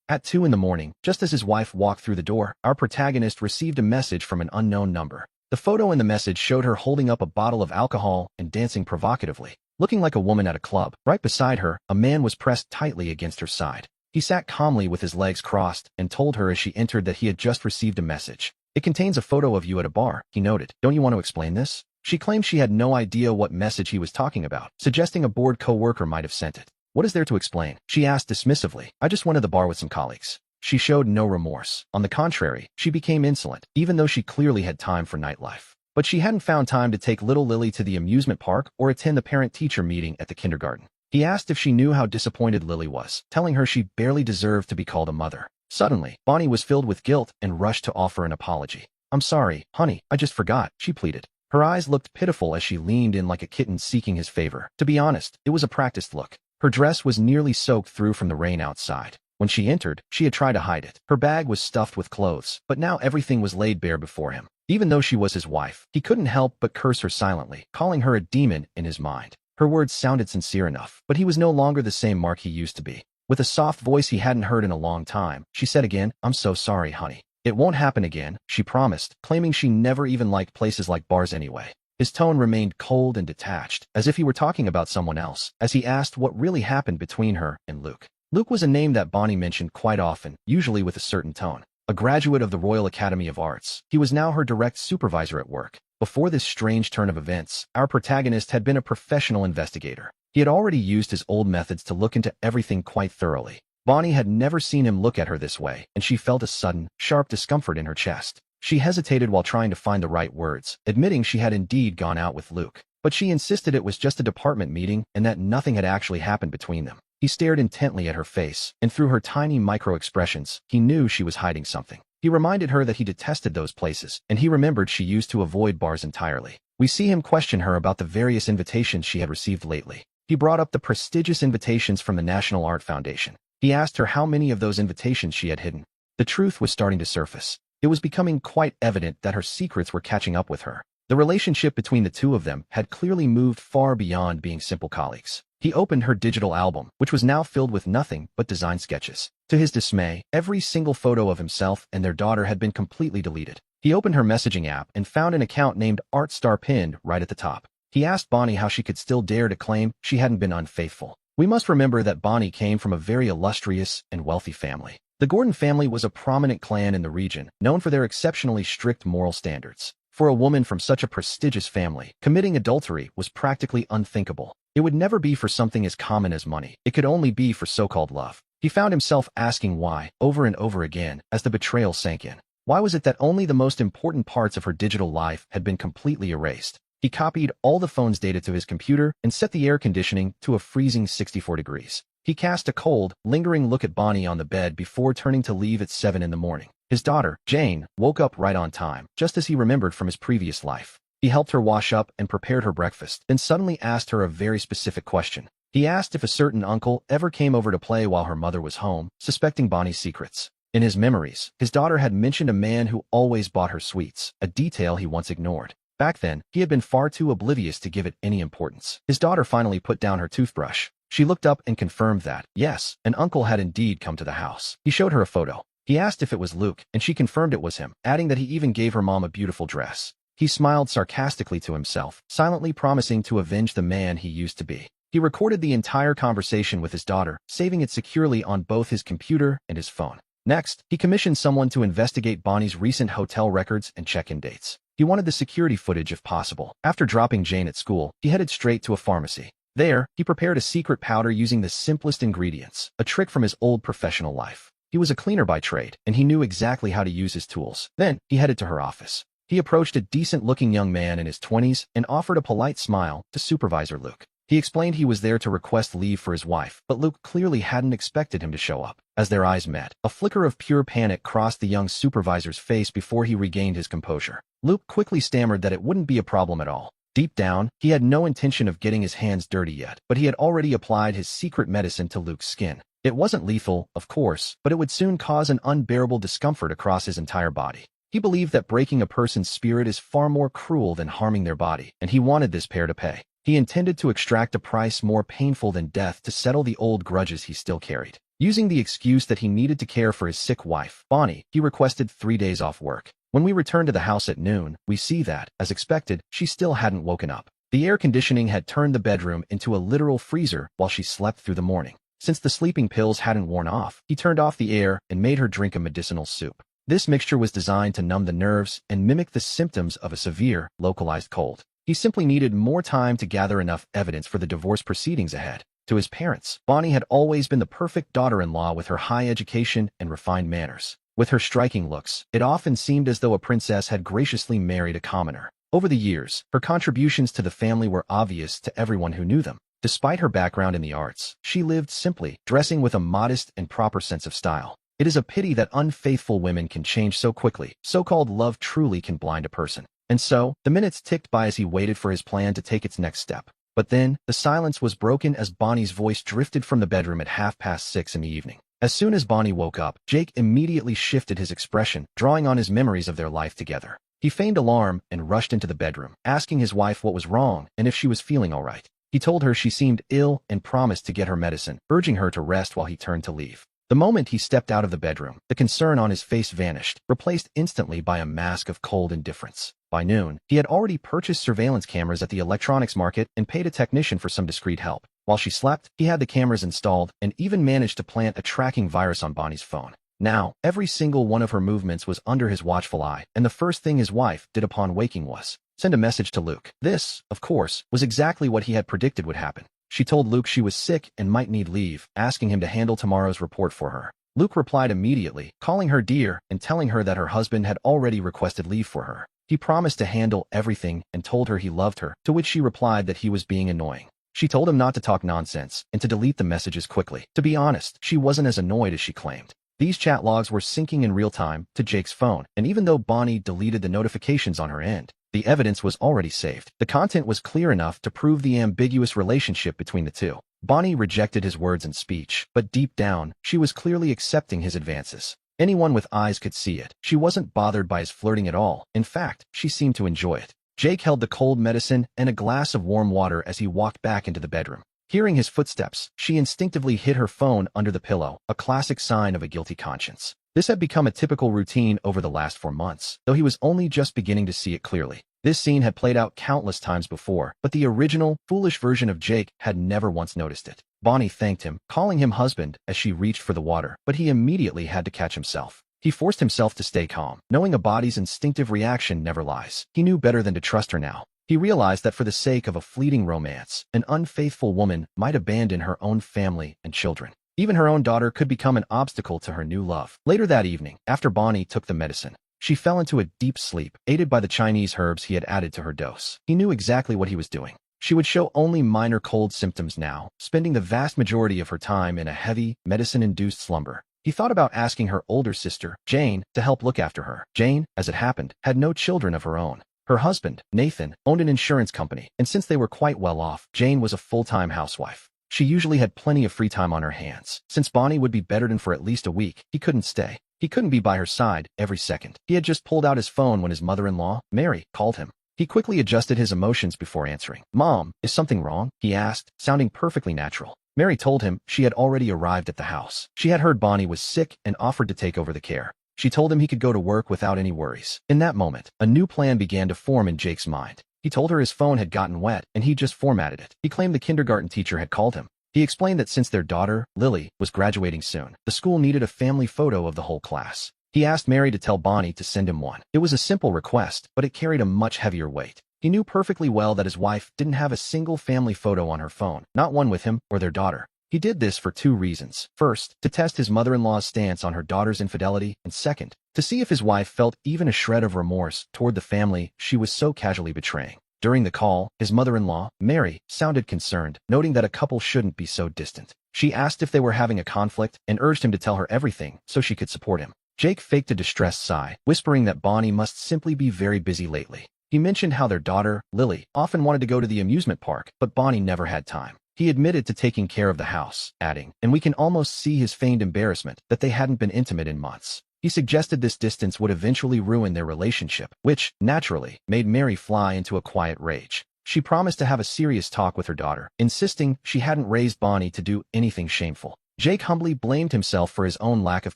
At 2 in the morning, just as his wife walked through the door, our protagonist received a message from an unknown number. The photo in the message showed her holding up a bottle of alcohol and dancing provocatively, looking like a woman at a club. Right beside her, a man was pressed tightly against her side. He sat calmly with his legs crossed and told her as she entered that he had just received a message. It contains a photo of you at a bar, he noted. Don't you want to explain this? She claimed she had no idea what message he was talking about, suggesting a bored co-worker might have sent it. What is there to explain? She asked dismissively. I just went to the bar with some colleagues. She showed no remorse. On the contrary, she became insolent, even though she clearly had time for nightlife. But she hadn't found time to take little Lily to the amusement park or attend the parent-teacher meeting at the kindergarten. He asked if she knew how disappointed Lily was, telling her she barely deserved to be called a mother. Suddenly, Bonnie was filled with guilt and rushed to offer an apology. I'm sorry, honey, I just forgot, she pleaded. Her eyes looked pitiful as she leaned in like a kitten seeking his favor. To be honest, it was a practiced look. Her dress was nearly soaked through from the rain outside. When she entered, she had tried to hide it. Her bag was stuffed with clothes, but now everything was laid bare before him. Even though she was his wife, he couldn't help but curse her silently, calling her a demon in his mind. Her words sounded sincere enough, but he was no longer the same Mark he used to be. With a soft voice he hadn't heard in a long time, she said again, I'm so sorry, honey. It won't happen again, she promised, claiming she never even liked places like bars anyway. His tone remained cold and detached, as if he were talking about someone else, as he asked what really happened between her and Luke. Luke was a name that Bonnie mentioned quite often, usually with a certain tone. A graduate of the Royal Academy of Arts, he was now her direct supervisor at work. Before this strange turn of events, our protagonist had been a professional investigator. He had already used his old methods to look into everything quite thoroughly. Bonnie had never seen him look at her this way, and she felt a sudden, sharp discomfort in her chest. She hesitated while trying to find the right words, admitting she had indeed gone out with Luke. But she insisted it was just a department meeting and that nothing had actually happened between them. He stared intently at her face, and through her tiny micro-expressions, he knew she was hiding something. He reminded her that he detested those places, and he remembered she used to avoid bars entirely. We see him question her about the various invitations she had received lately. He brought up the prestigious invitations from the National Art Foundation. He asked her how many of those invitations she had hidden. The truth was starting to surface. It was becoming quite evident that her secrets were catching up with her. The relationship between the two of them had clearly moved far beyond being simple colleagues. He opened her digital album, which was now filled with nothing but design sketches. To his dismay, every single photo of himself and their daughter had been completely deleted. He opened her messaging app and found an account named ArtStar pinned right at the top. He asked Bonnie how she could still dare to claim she hadn't been unfaithful. We must remember that Bonnie came from a very illustrious and wealthy family. The Gordon family was a prominent clan in the region, known for their exceptionally strict moral standards. For a woman from such a prestigious family, committing adultery was practically unthinkable. It would never be for something as common as money. It could only be for so-called love. He found himself asking why, over and over again, as the betrayal sank in. Why was it that only the most important parts of her digital life had been completely erased? He copied all the phone's data to his computer and set the air conditioning to a freezing 64 degrees. He cast a cold, lingering look at Bonnie on the bed before turning to leave at 7 in the morning. His daughter, Jane, woke up right on time, just as he remembered from his previous life. He helped her wash up and prepared her breakfast, then suddenly asked her a very specific question. He asked if a certain uncle ever came over to play while her mother was home, suspecting Bonnie's secrets. In his memories, his daughter had mentioned a man who always bought her sweets, a detail he once ignored. Back then, he had been far too oblivious to give it any importance. His daughter finally put down her toothbrush. She looked up and confirmed that, yes, an uncle had indeed come to the house. He showed her a photo. He asked if it was Luke, and she confirmed it was him, adding that he even gave her mom a beautiful dress. He smiled sarcastically to himself, silently promising to avenge the man he used to be. He recorded the entire conversation with his daughter, saving it securely on both his computer and his phone. Next, he commissioned someone to investigate Bonnie's recent hotel records and check-in dates. He wanted the security footage if possible. After dropping Jane at school, he headed straight to a pharmacy. There, he prepared a secret powder using the simplest ingredients, a trick from his old professional life. He was a cleaner by trade, and he knew exactly how to use his tools. Then, he headed to her office. He approached a decent-looking young man in his 20s and offered a polite smile to Supervisor Luke. He explained he was there to request leave for his wife, but Luke clearly hadn't expected him to show up. As their eyes met, a flicker of pure panic crossed the young supervisor's face before he regained his composure. Luke quickly stammered that it wouldn't be a problem at all. Deep down, he had no intention of getting his hands dirty yet, but he had already applied his secret medicine to Luke's skin. It wasn't lethal, of course, but it would soon cause an unbearable discomfort across his entire body. He believed that breaking a person's spirit is far more cruel than harming their body, and he wanted this pair to pay. He intended to extract a price more painful than death to settle the old grudges he still carried. Using the excuse that he needed to care for his sick wife, Bonnie, he requested 3 days off work. When we returned to the house at noon, we see that, as expected, she still hadn't woken up. The air conditioning had turned the bedroom into a literal freezer while she slept through the morning. Since the sleeping pills hadn't worn off, he turned off the air and made her drink a medicinal soup. This mixture was designed to numb the nerves and mimic the symptoms of a severe, localized cold. He simply needed more time to gather enough evidence for the divorce proceedings ahead. To his parents, Bonnie had always been the perfect daughter-in-law with her high education and refined manners. With her striking looks, it often seemed as though a princess had graciously married a commoner. Over the years, her contributions to the family were obvious to everyone who knew them. Despite her background in the arts, she lived simply, dressing with a modest and proper sense of style. It is a pity that unfaithful women can change so quickly. So-called love truly can blind a person. And so, the minutes ticked by as he waited for his plan to take its next step. But then, the silence was broken as Bonnie's voice drifted from the bedroom at 6:30 in the evening. As soon as Bonnie woke up, Jake immediately shifted his expression, drawing on his memories of their life together. He feigned alarm and rushed into the bedroom, asking his wife what was wrong and if she was feeling all right. He told her she seemed ill and promised to get her medicine, urging her to rest while he turned to leave. The moment he stepped out of the bedroom, the concern on his face vanished, replaced instantly by a mask of cold indifference. By noon, he had already purchased surveillance cameras at the electronics market and paid a technician for some discreet help. While she slept, he had the cameras installed and even managed to plant a tracking virus on Bonnie's phone. Now, every single one of her movements was under his watchful eye, and the first thing his wife did upon waking was send a message to Luke. This, of course, was exactly what he had predicted would happen. She told Luke she was sick and might need leave, asking him to handle tomorrow's report for her. Luke replied immediately, calling her dear and telling her that her husband had already requested leave for her. He promised to handle everything and told her he loved her, to which she replied that he was being annoying. She told him not to talk nonsense and to delete the messages quickly. To be honest, she wasn't as annoyed as she claimed. These chat logs were syncing in real time to Jake's phone, and even though Bonnie deleted the notifications on her end, the evidence was already saved. The content was clear enough to prove the ambiguous relationship between the two. Bonnie rejected his words and speech, but deep down, she was clearly accepting his advances. Anyone with eyes could see it. She wasn't bothered by his flirting at all. In fact, she seemed to enjoy it. Jake held the cold medicine and a glass of warm water as he walked back into the bedroom. Hearing his footsteps, she instinctively hid her phone under the pillow, a classic sign of a guilty conscience. This had become a typical routine over the last 4 months, though he was only just beginning to see it clearly. This scene had played out countless times before, but the original, foolish version of Jake had never once noticed it. Bonnie thanked him, calling him husband, as she reached for the water, but he immediately had to catch himself. He forced himself to stay calm, knowing a body's instinctive reaction never lies. He knew better than to trust her now. He realized that for the sake of a fleeting romance, an unfaithful woman might abandon her own family and children. Even her own daughter could become an obstacle to her new love. Later that evening, after Bonnie took the medicine, she fell into a deep sleep, aided by the Chinese herbs he had added to her dose. He knew exactly what he was doing. She would show only minor cold symptoms now, spending the vast majority of her time in a heavy, medicine-induced slumber. He thought about asking her older sister, Jane, to help look after her. Jane, as it happened, had no children of her own. Her husband, Nathan, owned an insurance company, and since they were quite well off, Jane was a full-time housewife. She usually had plenty of free time on her hands. Since Bonnie would be bedridden for at least a week, he couldn't stay. He couldn't be by her side every second. He had just pulled out his phone when his mother-in-law, Mary, called him. He quickly adjusted his emotions before answering. "Mom, is something wrong?" he asked, sounding perfectly natural. Mary told him she had already arrived at the house. She had heard Bonnie was sick and offered to take over the care. She told him he could go to work without any worries. In that moment, a new plan began to form in Jake's mind. He told her his phone had gotten wet, and he just formatted it. He claimed the kindergarten teacher had called him. He explained that since their daughter, Lily, was graduating soon, the school needed a family photo of the whole class. He asked Mary to tell Bonnie to send him one. It was a simple request, but it carried a much heavier weight. He knew perfectly well that his wife didn't have a single family photo on her phone, not one with him or their daughter. He did this for 2 reasons. First, to test his mother-in-law's stance on her daughter's infidelity, and second, to see if his wife felt even a shred of remorse toward the family she was so casually betraying. During the call, his mother-in-law, Mary, sounded concerned, noting that a couple shouldn't be so distant. She asked if they were having a conflict and urged him to tell her everything so she could support him. Jake faked a distressed sigh, whispering that Bonnie must simply be very busy lately. He mentioned how their daughter, Lily, often wanted to go to the amusement park, but Bonnie never had time. He admitted to taking care of the house, adding, and we can almost see his feigned embarrassment, that they hadn't been intimate in months. He suggested this distance would eventually ruin their relationship, which, naturally, made Mary fly into a quiet rage. She promised to have a serious talk with her daughter, insisting she hadn't raised Bonnie to do anything shameful. Jake humbly blamed himself for his own lack of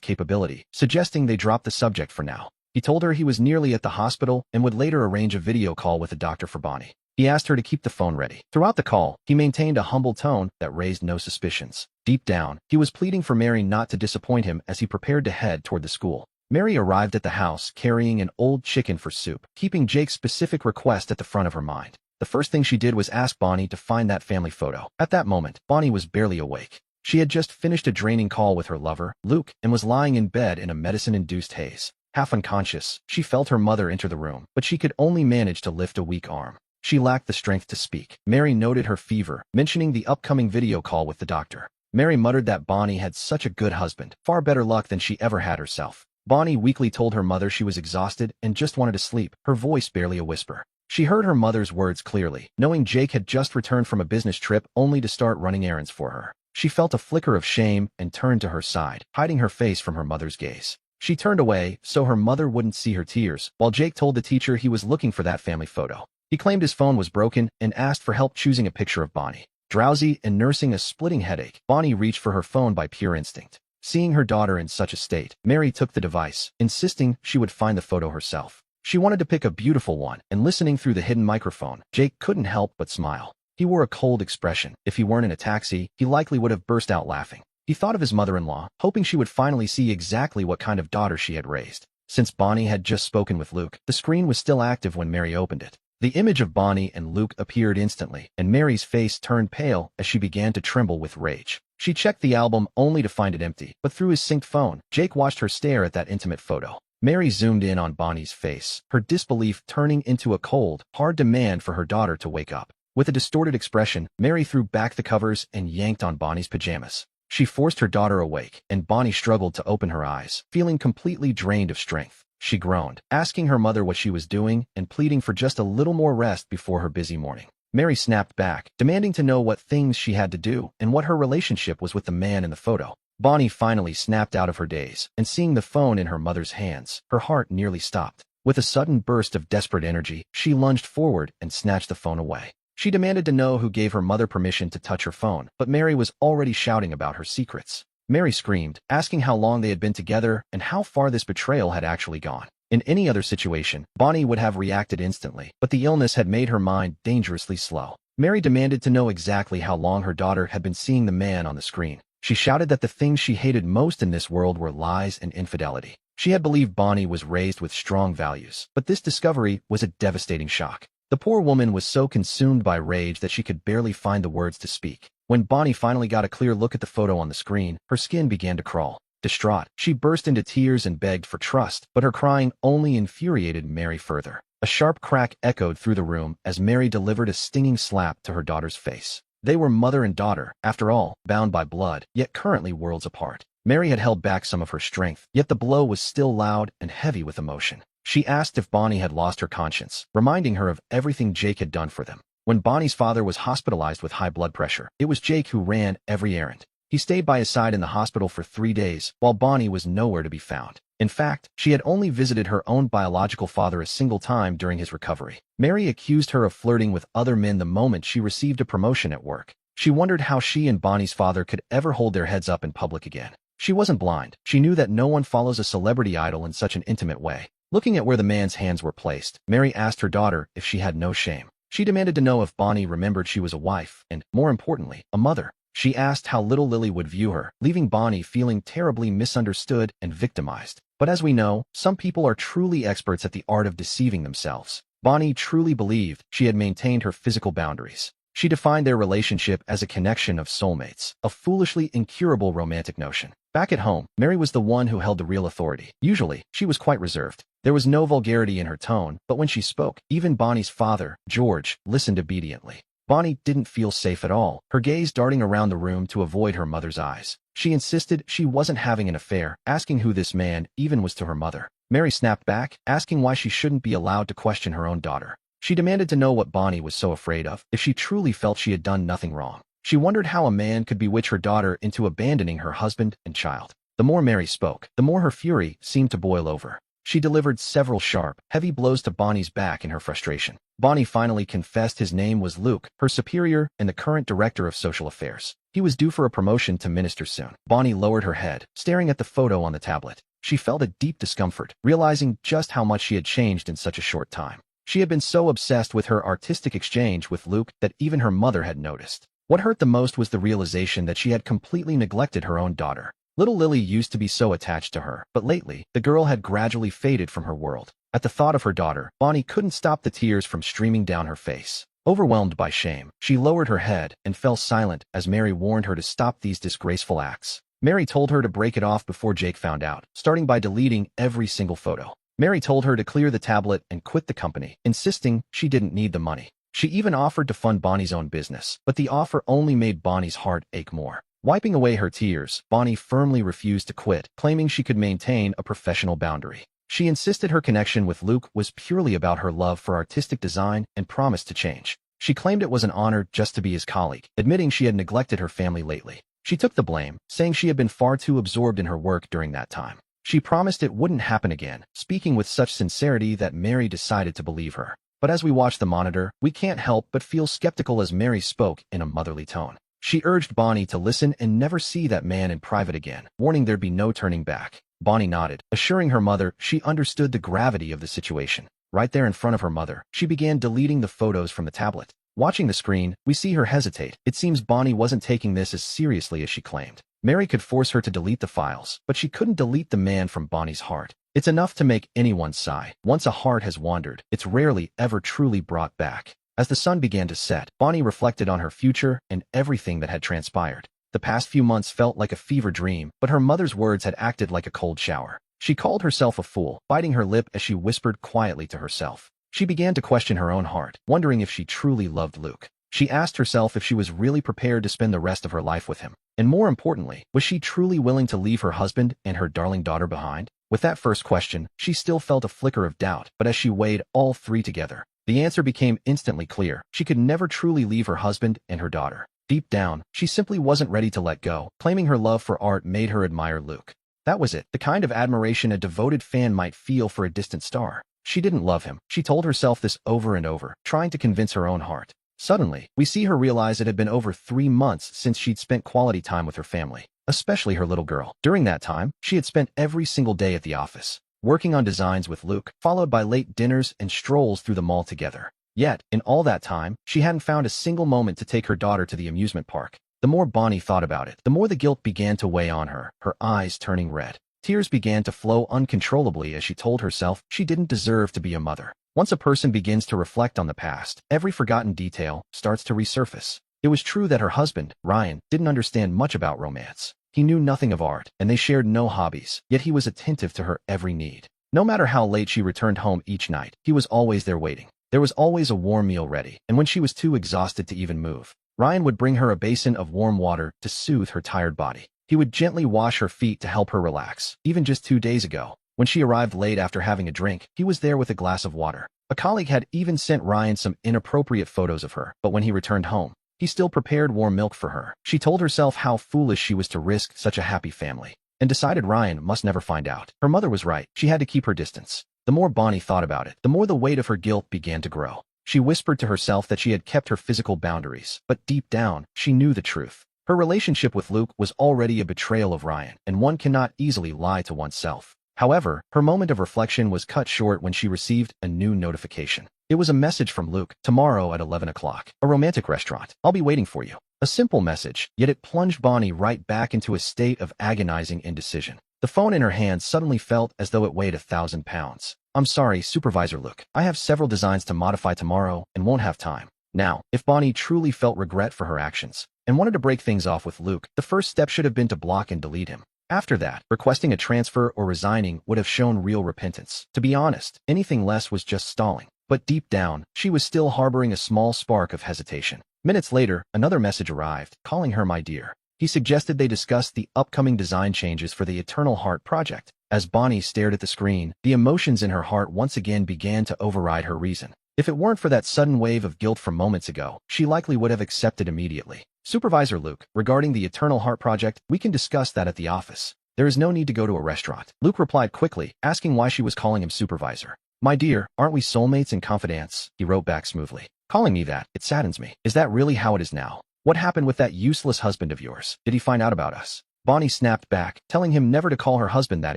capability, suggesting they drop the subject for now. He told her he was nearly at the hospital and would later arrange a video call with the doctor for Bonnie. He asked her to keep the phone ready. Throughout the call, he maintained a humble tone that raised no suspicions. Deep down, he was pleading for Mary not to disappoint him as he prepared to head toward the school. Mary arrived at the house carrying an old chicken for soup, keeping Jake's specific request at the front of her mind. The first thing she did was ask Bonnie to find that family photo. At that moment, Bonnie was barely awake. She had just finished a draining call with her lover, Luke, and was lying in bed in a medicine-induced haze. Half unconscious, she felt her mother enter the room, but she could only manage to lift a weak arm. She lacked the strength to speak. Mary noted her fever, mentioning the upcoming video call with the doctor. Mary muttered that Bonnie had such a good husband, far better luck than she ever had herself. Bonnie weakly told her mother she was exhausted and just wanted to sleep, her voice barely a whisper. She heard her mother's words clearly, knowing Jake had just returned from a business trip only to start running errands for her. She felt a flicker of shame and turned to her side, hiding her face from her mother's gaze. She turned away so her mother wouldn't see her tears, while Jake told the teacher he was looking for that family photo. He claimed his phone was broken and asked for help choosing a picture of Bonnie. Drowsy and nursing a splitting headache, Bonnie reached for her phone by pure instinct. Seeing her daughter in such a state, Mary took the device, insisting she would find the photo herself. She wanted to pick a beautiful one, and listening through the hidden microphone, Jake couldn't help but smile. He wore a cold expression. If he weren't in a taxi, he likely would have burst out laughing. He thought of his mother-in-law, hoping she would finally see exactly what kind of daughter she had raised. Since Bonnie had just spoken with Luke, the screen was still active when Mary opened it. The image of Bonnie and Luke appeared instantly, and Mary's face turned pale as she began to tremble with rage. She checked the album only to find it empty, but through his synced phone, Jake watched her stare at that intimate photo. Mary zoomed in on Bonnie's face, her disbelief turning into a cold, hard demand for her daughter to wake up. With a distorted expression, Mary threw back the covers and yanked on Bonnie's pajamas. She forced her daughter awake, and Bonnie struggled to open her eyes, feeling completely drained of strength. She groaned, asking her mother what she was doing and pleading for just a little more rest before her busy morning. Mary snapped back, demanding to know what things she had to do and what her relationship was with the man in the photo. Bonnie finally snapped out of her daze, and seeing the phone in her mother's hands, her heart nearly stopped. With a sudden burst of desperate energy, she lunged forward and snatched the phone away. She demanded to know who gave her mother permission to touch her phone, but Mary was already shouting about her secrets. Mary screamed, asking how long they had been together and how far this betrayal had actually gone. In any other situation, Bonnie would have reacted instantly, but the illness had made her mind dangerously slow. Mary demanded to know exactly how long her daughter had been seeing the man on the screen. She shouted that the things she hated most in this world were lies and infidelity. She had believed Bonnie was raised with strong values, but this discovery was a devastating shock. The poor woman was so consumed by rage that she could barely find the words to speak. When Bonnie finally got a clear look at the photo on the screen, her skin began to crawl. Distraught, she burst into tears and begged for trust, but her crying only infuriated Mary further. A sharp crack echoed through the room as Mary delivered a stinging slap to her daughter's face. They were mother and daughter, after all, bound by blood, yet currently worlds apart. Mary had held back some of her strength, yet the blow was still loud and heavy with emotion. She asked if Bonnie had lost her conscience, reminding her of everything Jake had done for them. When Bonnie's father was hospitalized with high blood pressure, it was Jake who ran every errand. He stayed by his side in the hospital for 3 days, while Bonnie was nowhere to be found. In fact, she had only visited her own biological father a single time during his recovery. Mary accused her of flirting with other men the moment she received a promotion at work. She wondered how she and Bonnie's father could ever hold their heads up in public again. She wasn't blind. She knew that no one follows a celebrity idol in such an intimate way. Looking at where the man's hands were placed, Mary asked her daughter if she had no shame. She demanded to know if Bonnie remembered she was a wife and, more importantly, a mother. She asked how little Lily would view her, leaving Bonnie feeling terribly misunderstood and victimized. But as we know, some people are truly experts at the art of deceiving themselves. Bonnie truly believed she had maintained her physical boundaries. She defined their relationship as a connection of soulmates, a foolishly incurable romantic notion. Back at home, Mary was the one who held the real authority. Usually, she was quite reserved. There was no vulgarity in her tone, but when she spoke, even Bonnie's father, George, listened obediently. Bonnie didn't feel safe at all, her gaze darting around the room to avoid her mother's eyes. She insisted she wasn't having an affair, asking who this man even was to her mother. Mary snapped back, asking why she shouldn't be allowed to question her own daughter. She demanded to know what Bonnie was so afraid of, if she truly felt she had done nothing wrong. She wondered how a man could bewitch her daughter into abandoning her husband and child. The more Mary spoke, the more her fury seemed to boil over. She delivered several sharp, heavy blows to Bonnie's back in her frustration. Bonnie finally confessed his name was Luke, her superior and the current director of social affairs. He was due for a promotion to minister soon. Bonnie lowered her head, staring at the photo on the tablet. She felt a deep discomfort, realizing just how much she had changed in such a short time. She had been so obsessed with her artistic exchange with Luke that even her mother had noticed. What hurt the most was the realization that she had completely neglected her own daughter. Little Lily used to be so attached to her, but lately, the girl had gradually faded from her world. At the thought of her daughter, Bonnie couldn't stop the tears from streaming down her face. Overwhelmed by shame, she lowered her head and fell silent as Mary warned her to stop these disgraceful acts. Mary told her to break it off before Jake found out, starting by deleting every single photo. Mary told her to clear the tablet and quit the company, insisting she didn't need the money. She even offered to fund Bonnie's own business, but the offer only made Bonnie's heart ache more. Wiping away her tears, Bonnie firmly refused to quit, claiming she could maintain a professional boundary. She insisted her connection with Luke was purely about her love for artistic design and promised to change. She claimed it was an honor just to be his colleague, admitting she had neglected her family lately. She took the blame, saying she had been far too absorbed in her work during that time. She promised it wouldn't happen again, speaking with such sincerity that Mary decided to believe her. But as we watch the monitor, we can't help but feel skeptical as Mary spoke in a motherly tone. She urged Bonnie to listen and never see that man in private again, warning there'd be no turning back. Bonnie nodded, assuring her mother she understood the gravity of the situation. Right there in front of her mother, she began deleting the photos from the tablet. Watching the screen, we see her hesitate. It seems Bonnie wasn't taking this as seriously as she claimed. Mary could force her to delete the files, but she couldn't delete the man from Bonnie's heart. It's enough to make anyone sigh. Once a heart has wandered, it's rarely ever truly brought back. As the sun began to set, Bonnie reflected on her future and everything that had transpired. The past few months felt like a fever dream, but her mother's words had acted like a cold shower. She called herself a fool, biting her lip as she whispered quietly to herself. She began to question her own heart, wondering if she truly loved Luke. She asked herself if she was really prepared to spend the rest of her life with him. And more importantly, was she truly willing to leave her husband and her darling daughter behind? With that first question, she still felt a flicker of doubt, but as she weighed all three together, the answer became instantly clear. She could never truly leave her husband and her daughter. Deep down, she simply wasn't ready to let go, claiming her love for art made her admire Luke. That was it, the kind of admiration a devoted fan might feel for a distant star. She didn't love him. She told herself this over and over, trying to convince her own heart. Suddenly, we see her realize it had been over 3 months since she'd spent quality time with her family, especially her little girl. During that time, she had spent every single day at the office, working on designs with Luke, followed by late dinners and strolls through the mall together. Yet, in all that time, she hadn't found a single moment to take her daughter to the amusement park. The more Bonnie thought about it, the more the guilt began to weigh on her, her eyes turning red. Tears began to flow uncontrollably as she told herself she didn't deserve to be a mother. Once a person begins to reflect on the past, every forgotten detail starts to resurface. It was true that her husband, Ryan, didn't understand much about romance. He knew nothing of art, and they shared no hobbies, yet he was attentive to her every need. No matter how late she returned home each night, he was always there waiting. There was always a warm meal ready, and when she was too exhausted to even move, Ryan would bring her a basin of warm water to soothe her tired body. He would gently wash her feet to help her relax. Even just 2 days ago, when she arrived late after having a drink, he was there with a glass of water. A colleague had even sent Ryan some inappropriate photos of her, but when he returned home, he still prepared warm milk for her. She told herself how foolish she was to risk such a happy family, and decided Ryan must never find out. Her mother was right. She had to keep her distance. The more Bonnie thought about it, the more the weight of her guilt began to grow. She whispered to herself that she had kept her physical boundaries, but deep down, she knew the truth. Her relationship with Luke was already a betrayal of Ryan, and one cannot easily lie to oneself. However, her moment of reflection was cut short when she received a new notification. It was a message from Luke. Tomorrow at 11 o'clock. A romantic restaurant. I'll be waiting for you. A simple message, yet it plunged Bonnie right back into a state of agonizing indecision. The phone in her hand suddenly felt as though it weighed 1,000 pounds. I'm sorry, Supervisor Luke. I have several designs to modify tomorrow and won't have time. Now, if Bonnie truly felt regret for her actions and wanted to break things off with Luke, the first step should have been to block and delete him. After that, requesting a transfer or resigning would have shown real repentance. To be honest, anything less was just stalling. But deep down, she was still harboring a small spark of hesitation. Minutes later, another message arrived, calling her my dear. He suggested they discuss the upcoming design changes for the Eternal Heart project. As Bonnie stared at the screen, the emotions in her heart once again began to override her reason. If it weren't for that sudden wave of guilt from moments ago, she likely would have accepted immediately. Supervisor Luke, regarding the Eternal Heart project, we can discuss that at the office. There is no need to go to a restaurant. Luke replied quickly, asking why she was calling him supervisor. My dear, aren't we soulmates and confidants? He wrote back smoothly. Calling me that, it saddens me. Is that really how it is now? What happened with that useless husband of yours? Did he find out about us? Bonnie snapped back, telling him never to call her husband that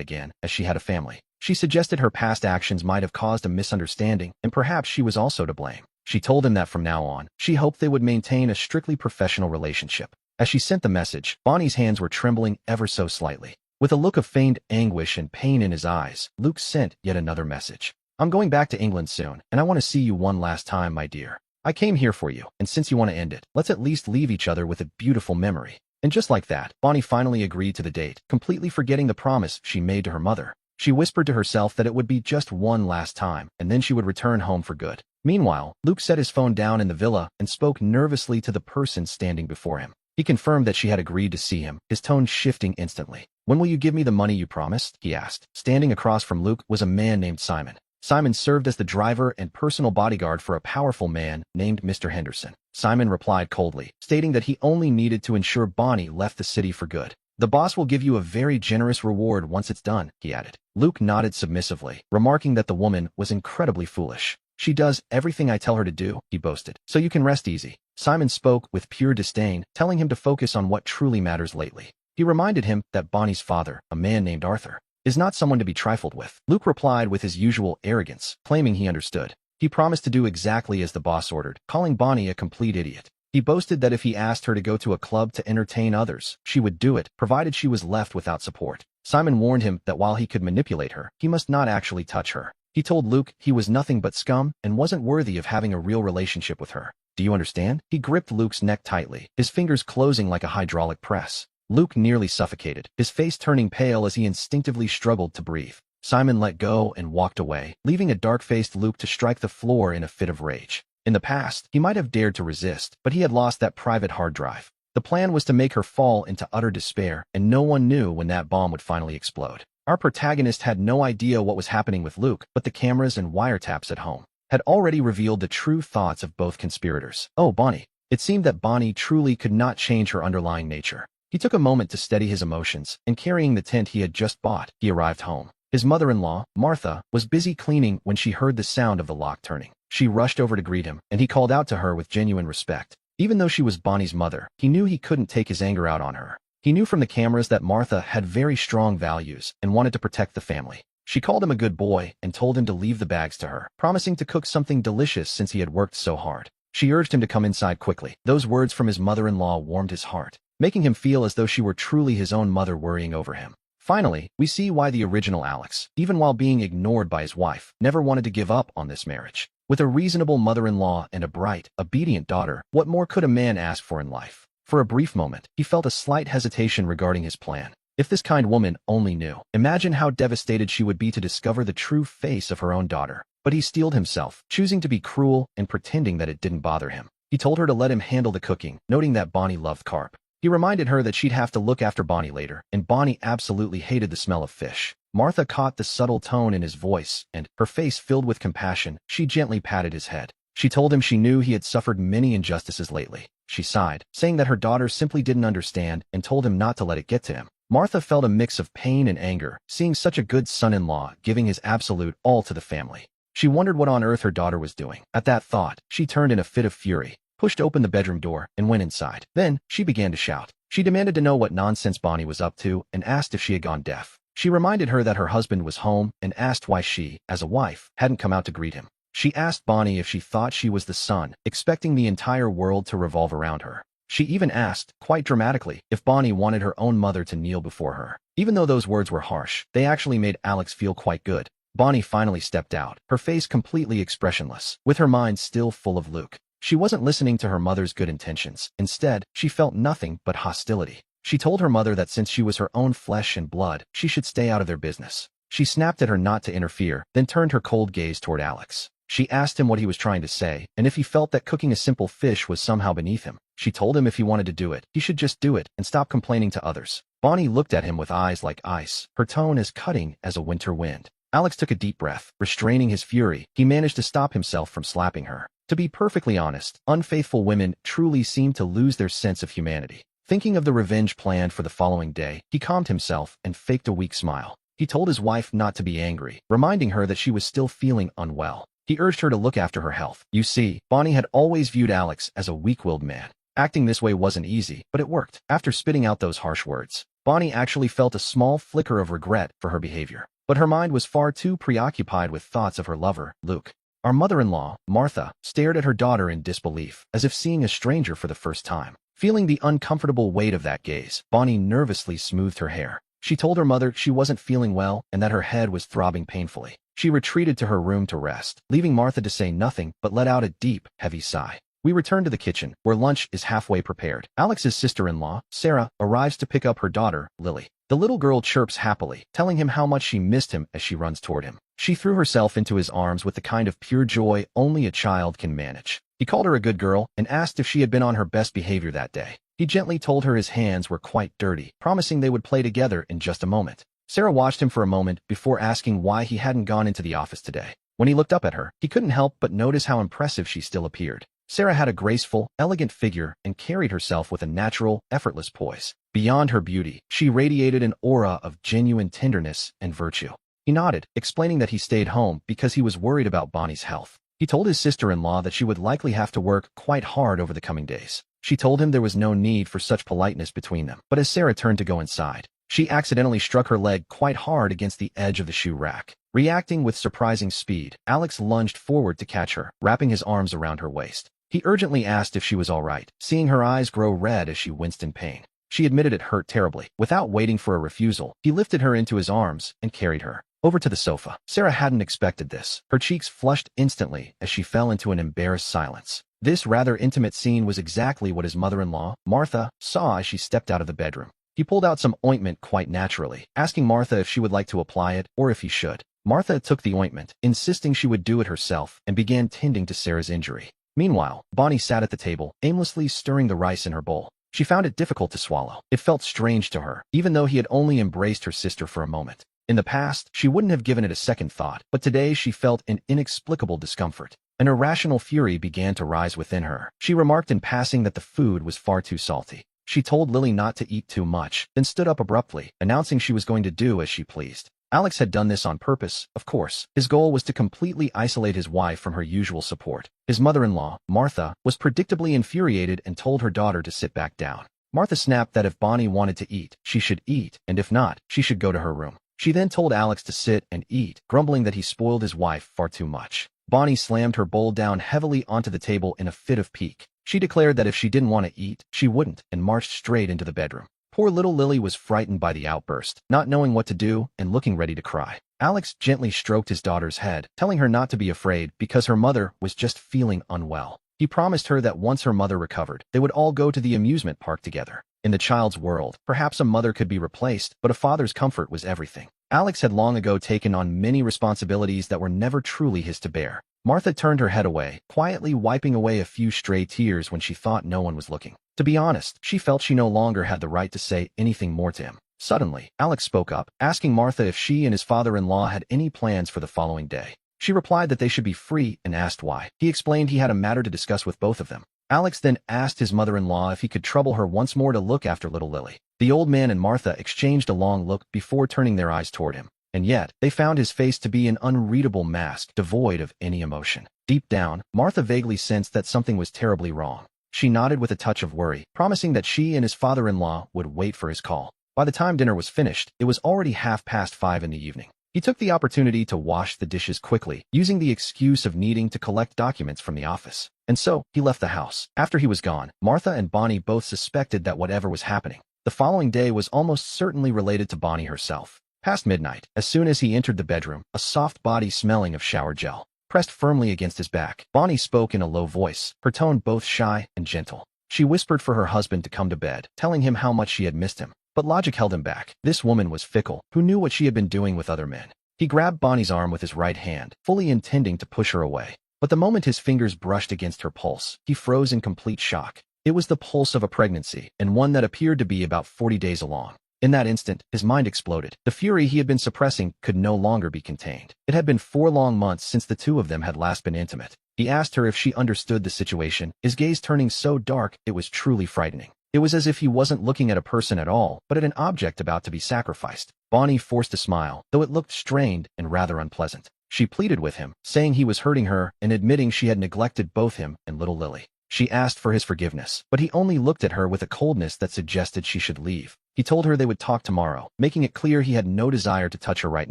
again, as she had a family. She suggested her past actions might have caused a misunderstanding, and perhaps she was also to blame. She told him that from now on, she hoped they would maintain a strictly professional relationship. As she sent the message, Bonnie's hands were trembling ever so slightly. With a look of feigned anguish and pain in his eyes, Luke sent yet another message. I'm going back to England soon, and I want to see you one last time, my dear. I came here for you, and since you want to end it, let's at least leave each other with a beautiful memory. And just like that, Bonnie finally agreed to the date, completely forgetting the promise she made to her mother. She whispered to herself that it would be just one last time, and then she would return home for good. Meanwhile, Luke set his phone down in the villa and spoke nervously to the person standing before him. He confirmed that she had agreed to see him, his tone shifting instantly. When will you give me the money you promised? He asked. Standing across from Luke was a man named Simon. Simon served as the driver and personal bodyguard for a powerful man named Mr. Henderson. Simon replied coldly, stating that he only needed to ensure Bonnie left the city for good. The boss will give you a very generous reward once it's done, he added. Luke nodded submissively, remarking that the woman was incredibly foolish. She does everything I tell her to do, he boasted, so you can rest easy. Simon spoke with pure disdain, telling him to focus on what truly matters lately. He reminded him that Bonnie's father, a man named Arthur, is not someone to be trifled with. Luke replied with his usual arrogance, claiming he understood. He promised to do exactly as the boss ordered, calling Bonnie a complete idiot. He boasted that if he asked her to go to a club to entertain others, she would do it, provided she was left without support. Simon warned him that while he could manipulate her, he must not actually touch her. He told Luke he was nothing but scum and wasn't worthy of having a real relationship with her. Do you understand? He gripped Luke's neck tightly, his fingers closing like a hydraulic press. Luke nearly suffocated, his face turning pale as he instinctively struggled to breathe. Simon let go and walked away, leaving a dark-faced Luke to strike the floor in a fit of rage. In the past, he might have dared to resist, but he had lost that private hard drive. The plan was to make her fall into utter despair, and no one knew when that bomb would finally explode. Our protagonist had no idea what was happening with Luke, but the cameras and wiretaps at home had already revealed the true thoughts of both conspirators. Oh, Bonnie. It seemed that Bonnie truly could not change her underlying nature. He took a moment to steady his emotions, and carrying the tent he had just bought, he arrived home. His mother-in-law, Martha, was busy cleaning when she heard the sound of the lock turning. She rushed over to greet him, and he called out to her with genuine respect. Even though she was Bonnie's mother, he knew he couldn't take his anger out on her. He knew from the cameras that Martha had very strong values and wanted to protect the family. She called him a good boy and told him to leave the bags to her, promising to cook something delicious since he had worked so hard. She urged him to come inside quickly. Those words from his mother-in-law warmed his heart, making him feel as though she were truly his own mother worrying over him. Finally, we see why the original Alex, even while being ignored by his wife, never wanted to give up on this marriage. With a reasonable mother-in-law and a bright, obedient daughter, what more could a man ask for in life? For a brief moment, he felt a slight hesitation regarding his plan. If this kind woman only knew, imagine how devastated she would be to discover the true face of her own daughter. But he steeled himself, choosing to be cruel and pretending that it didn't bother him. He told her to let him handle the cooking, noting that Bonnie loved carp. He reminded her that she'd have to look after Bonnie later, and Bonnie absolutely hated the smell of fish. Martha caught the subtle tone in his voice, and, her face filled with compassion, she gently patted his head. She told him she knew he had suffered many injustices lately. She sighed, saying that her daughter simply didn't understand, and told him not to let it get to him. Martha felt a mix of pain and anger, seeing such a good son-in-law giving his absolute all to the family. She wondered what on earth her daughter was doing. At that thought, she turned in a fit of fury, pushed open the bedroom door, and went inside. Then, she began to shout. She demanded to know what nonsense Bonnie was up to and asked if she had gone deaf. She reminded her that her husband was home and asked why she, as a wife, hadn't come out to greet him. She asked Bonnie if she thought she was the sun, expecting the entire world to revolve around her. She even asked, quite dramatically, if Bonnie wanted her own mother to kneel before her. Even though those words were harsh, they actually made Alex feel quite good. Bonnie finally stepped out, her face completely expressionless, with her mind still full of Luke. She wasn't listening to her mother's good intentions. Instead, she felt nothing but hostility. She told her mother that since she was her own flesh and blood, she should stay out of their business. She snapped at her not to interfere, then turned her cold gaze toward Alex. She asked him what he was trying to say, and if he felt that cooking a simple fish was somehow beneath him. She told him if he wanted to do it, he should just do it and stop complaining to others. Bonnie looked at him with eyes like ice, her tone as cutting as a winter wind. Alex took a deep breath. Restraining his fury, he managed to stop himself from slapping her. To be perfectly honest, unfaithful women truly seem to lose their sense of humanity. Thinking of the revenge planned for the following day, he calmed himself and faked a weak smile. He told his wife not to be angry, reminding her that she was still feeling unwell. He urged her to look after her health. You see, Bonnie had always viewed Alex as a weak-willed man. Acting this way wasn't easy, but it worked. After spitting out those harsh words, Bonnie actually felt a small flicker of regret for her behavior. But her mind was far too preoccupied with thoughts of her lover, Luke. Our mother-in-law, Martha, stared at her daughter in disbelief, as if seeing a stranger for the first time. Feeling the uncomfortable weight of that gaze, Bonnie nervously smoothed her hair. She told her mother she wasn't feeling well and that her head was throbbing painfully. She retreated to her room to rest, leaving Martha to say nothing but let out a deep, heavy sigh. We return to the kitchen, where lunch is halfway prepared. Alex's sister-in-law, Sarah, arrives to pick up her daughter, Lily. The little girl chirps happily, telling him how much she missed him as she runs toward him. She threw herself into his arms with the kind of pure joy only a child can manage. He called her a good girl and asked if she had been on her best behavior that day. He gently told her his hands were quite dirty, promising they would play together in just a moment. Sarah watched him for a moment before asking why he hadn't gone into the office today. When he looked up at her, he couldn't help but notice how impressive she still appeared. Sarah had a graceful, elegant figure and carried herself with a natural, effortless poise. Beyond her beauty, she radiated an aura of genuine tenderness and virtue. He nodded, explaining that he stayed home because he was worried about Bonnie's health. He told his sister-in-law that she would likely have to work quite hard over the coming days. She told him there was no need for such politeness between them, but as Sarah turned to go inside, she accidentally struck her leg quite hard against the edge of the shoe rack. Reacting with surprising speed, Alex lunged forward to catch her, wrapping his arms around her waist. He urgently asked if she was all right, seeing her eyes grow red as she winced in pain. She admitted it hurt terribly. Without waiting for a refusal, he lifted her into his arms and carried her over to the sofa. Sarah hadn't expected this. Her cheeks flushed instantly as she fell into an embarrassed silence. This rather intimate scene was exactly what his mother-in-law, Martha, saw as she stepped out of the bedroom. He pulled out some ointment quite naturally, asking Martha if she would like to apply it or if he should. Martha took the ointment, insisting she would do it herself, and began tending to Sarah's injury. Meanwhile, Bonnie sat at the table, aimlessly stirring the rice in her bowl. She found it difficult to swallow. It felt strange to her, even though he had only embraced her sister for a moment. In the past, she wouldn't have given it a second thought, but today she felt an inexplicable discomfort. An irrational fury began to rise within her. She remarked in passing that the food was far too salty. She told Lily not to eat too much, then stood up abruptly, announcing she was going to do as she pleased. Alex had done this on purpose, of course. His goal was to completely isolate his wife from her usual support. His mother-in-law, Martha, was predictably infuriated and told her daughter to sit back down. Martha snapped that if Bonnie wanted to eat, she should eat, and if not, she should go to her room. She then told Alex to sit and eat, grumbling that he spoiled his wife far too much. Bonnie slammed her bowl down heavily onto the table in a fit of pique. She declared that if she didn't want to eat, she wouldn't, and marched straight into the bedroom. Poor little Lily was frightened by the outburst, not knowing what to do and looking ready to cry. Alex gently stroked his daughter's head, telling her not to be afraid because her mother was just feeling unwell. He promised her that once her mother recovered, they would all go to the amusement park together. In the child's world, perhaps a mother could be replaced, but a father's comfort was everything. Alex had long ago taken on many responsibilities that were never truly his to bear. Martha turned her head away, quietly wiping away a few stray tears when she thought no one was looking. To be honest, she felt she no longer had the right to say anything more to him. Suddenly, Alex spoke up, asking Martha if she and his father-in-law had any plans for the following day. She replied that they should be free and asked why. He explained he had a matter to discuss with both of them. Alex then asked his mother-in-law if he could trouble her once more to look after little Lily. The old man and Martha exchanged a long look before turning their eyes toward him. And yet, they found his face to be an unreadable mask, devoid of any emotion. Deep down, Martha vaguely sensed that something was terribly wrong. She nodded with a touch of worry, promising that she and his father-in-law would wait for his call. By the time dinner was finished, it was already 5:30 in the evening. He took the opportunity to wash the dishes quickly, using the excuse of needing to collect documents from the office. And so, he left the house. After he was gone, Martha and Bonnie both suspected that whatever was happening the following day was almost certainly related to Bonnie herself. Past midnight, as soon as he entered the bedroom, a soft body smelling of shower gel pressed firmly against his back. Bonnie spoke in a low voice, her tone both shy and gentle. She whispered for her husband to come to bed, telling him how much she had missed him. But logic held him back. This woman was fickle, who knew what she had been doing with other men. He grabbed Bonnie's arm with his right hand, fully intending to push her away. But the moment his fingers brushed against her pulse, he froze in complete shock. It was the pulse of a pregnancy, and one that appeared to be about 40 days along. In that instant, his mind exploded. The fury he had been suppressing could no longer be contained. It had been 4 long months since the two of them had last been intimate. He asked her if she understood the situation, his gaze turning so dark it was truly frightening. It was as if he wasn't looking at a person at all, but at an object about to be sacrificed. Bonnie forced a smile, though it looked strained and rather unpleasant. She pleaded with him, saying he was hurting her and admitting she had neglected both him and little Lily. She asked for his forgiveness, but he only looked at her with a coldness that suggested she should leave. He told her they would talk tomorrow, making it clear he had no desire to touch her right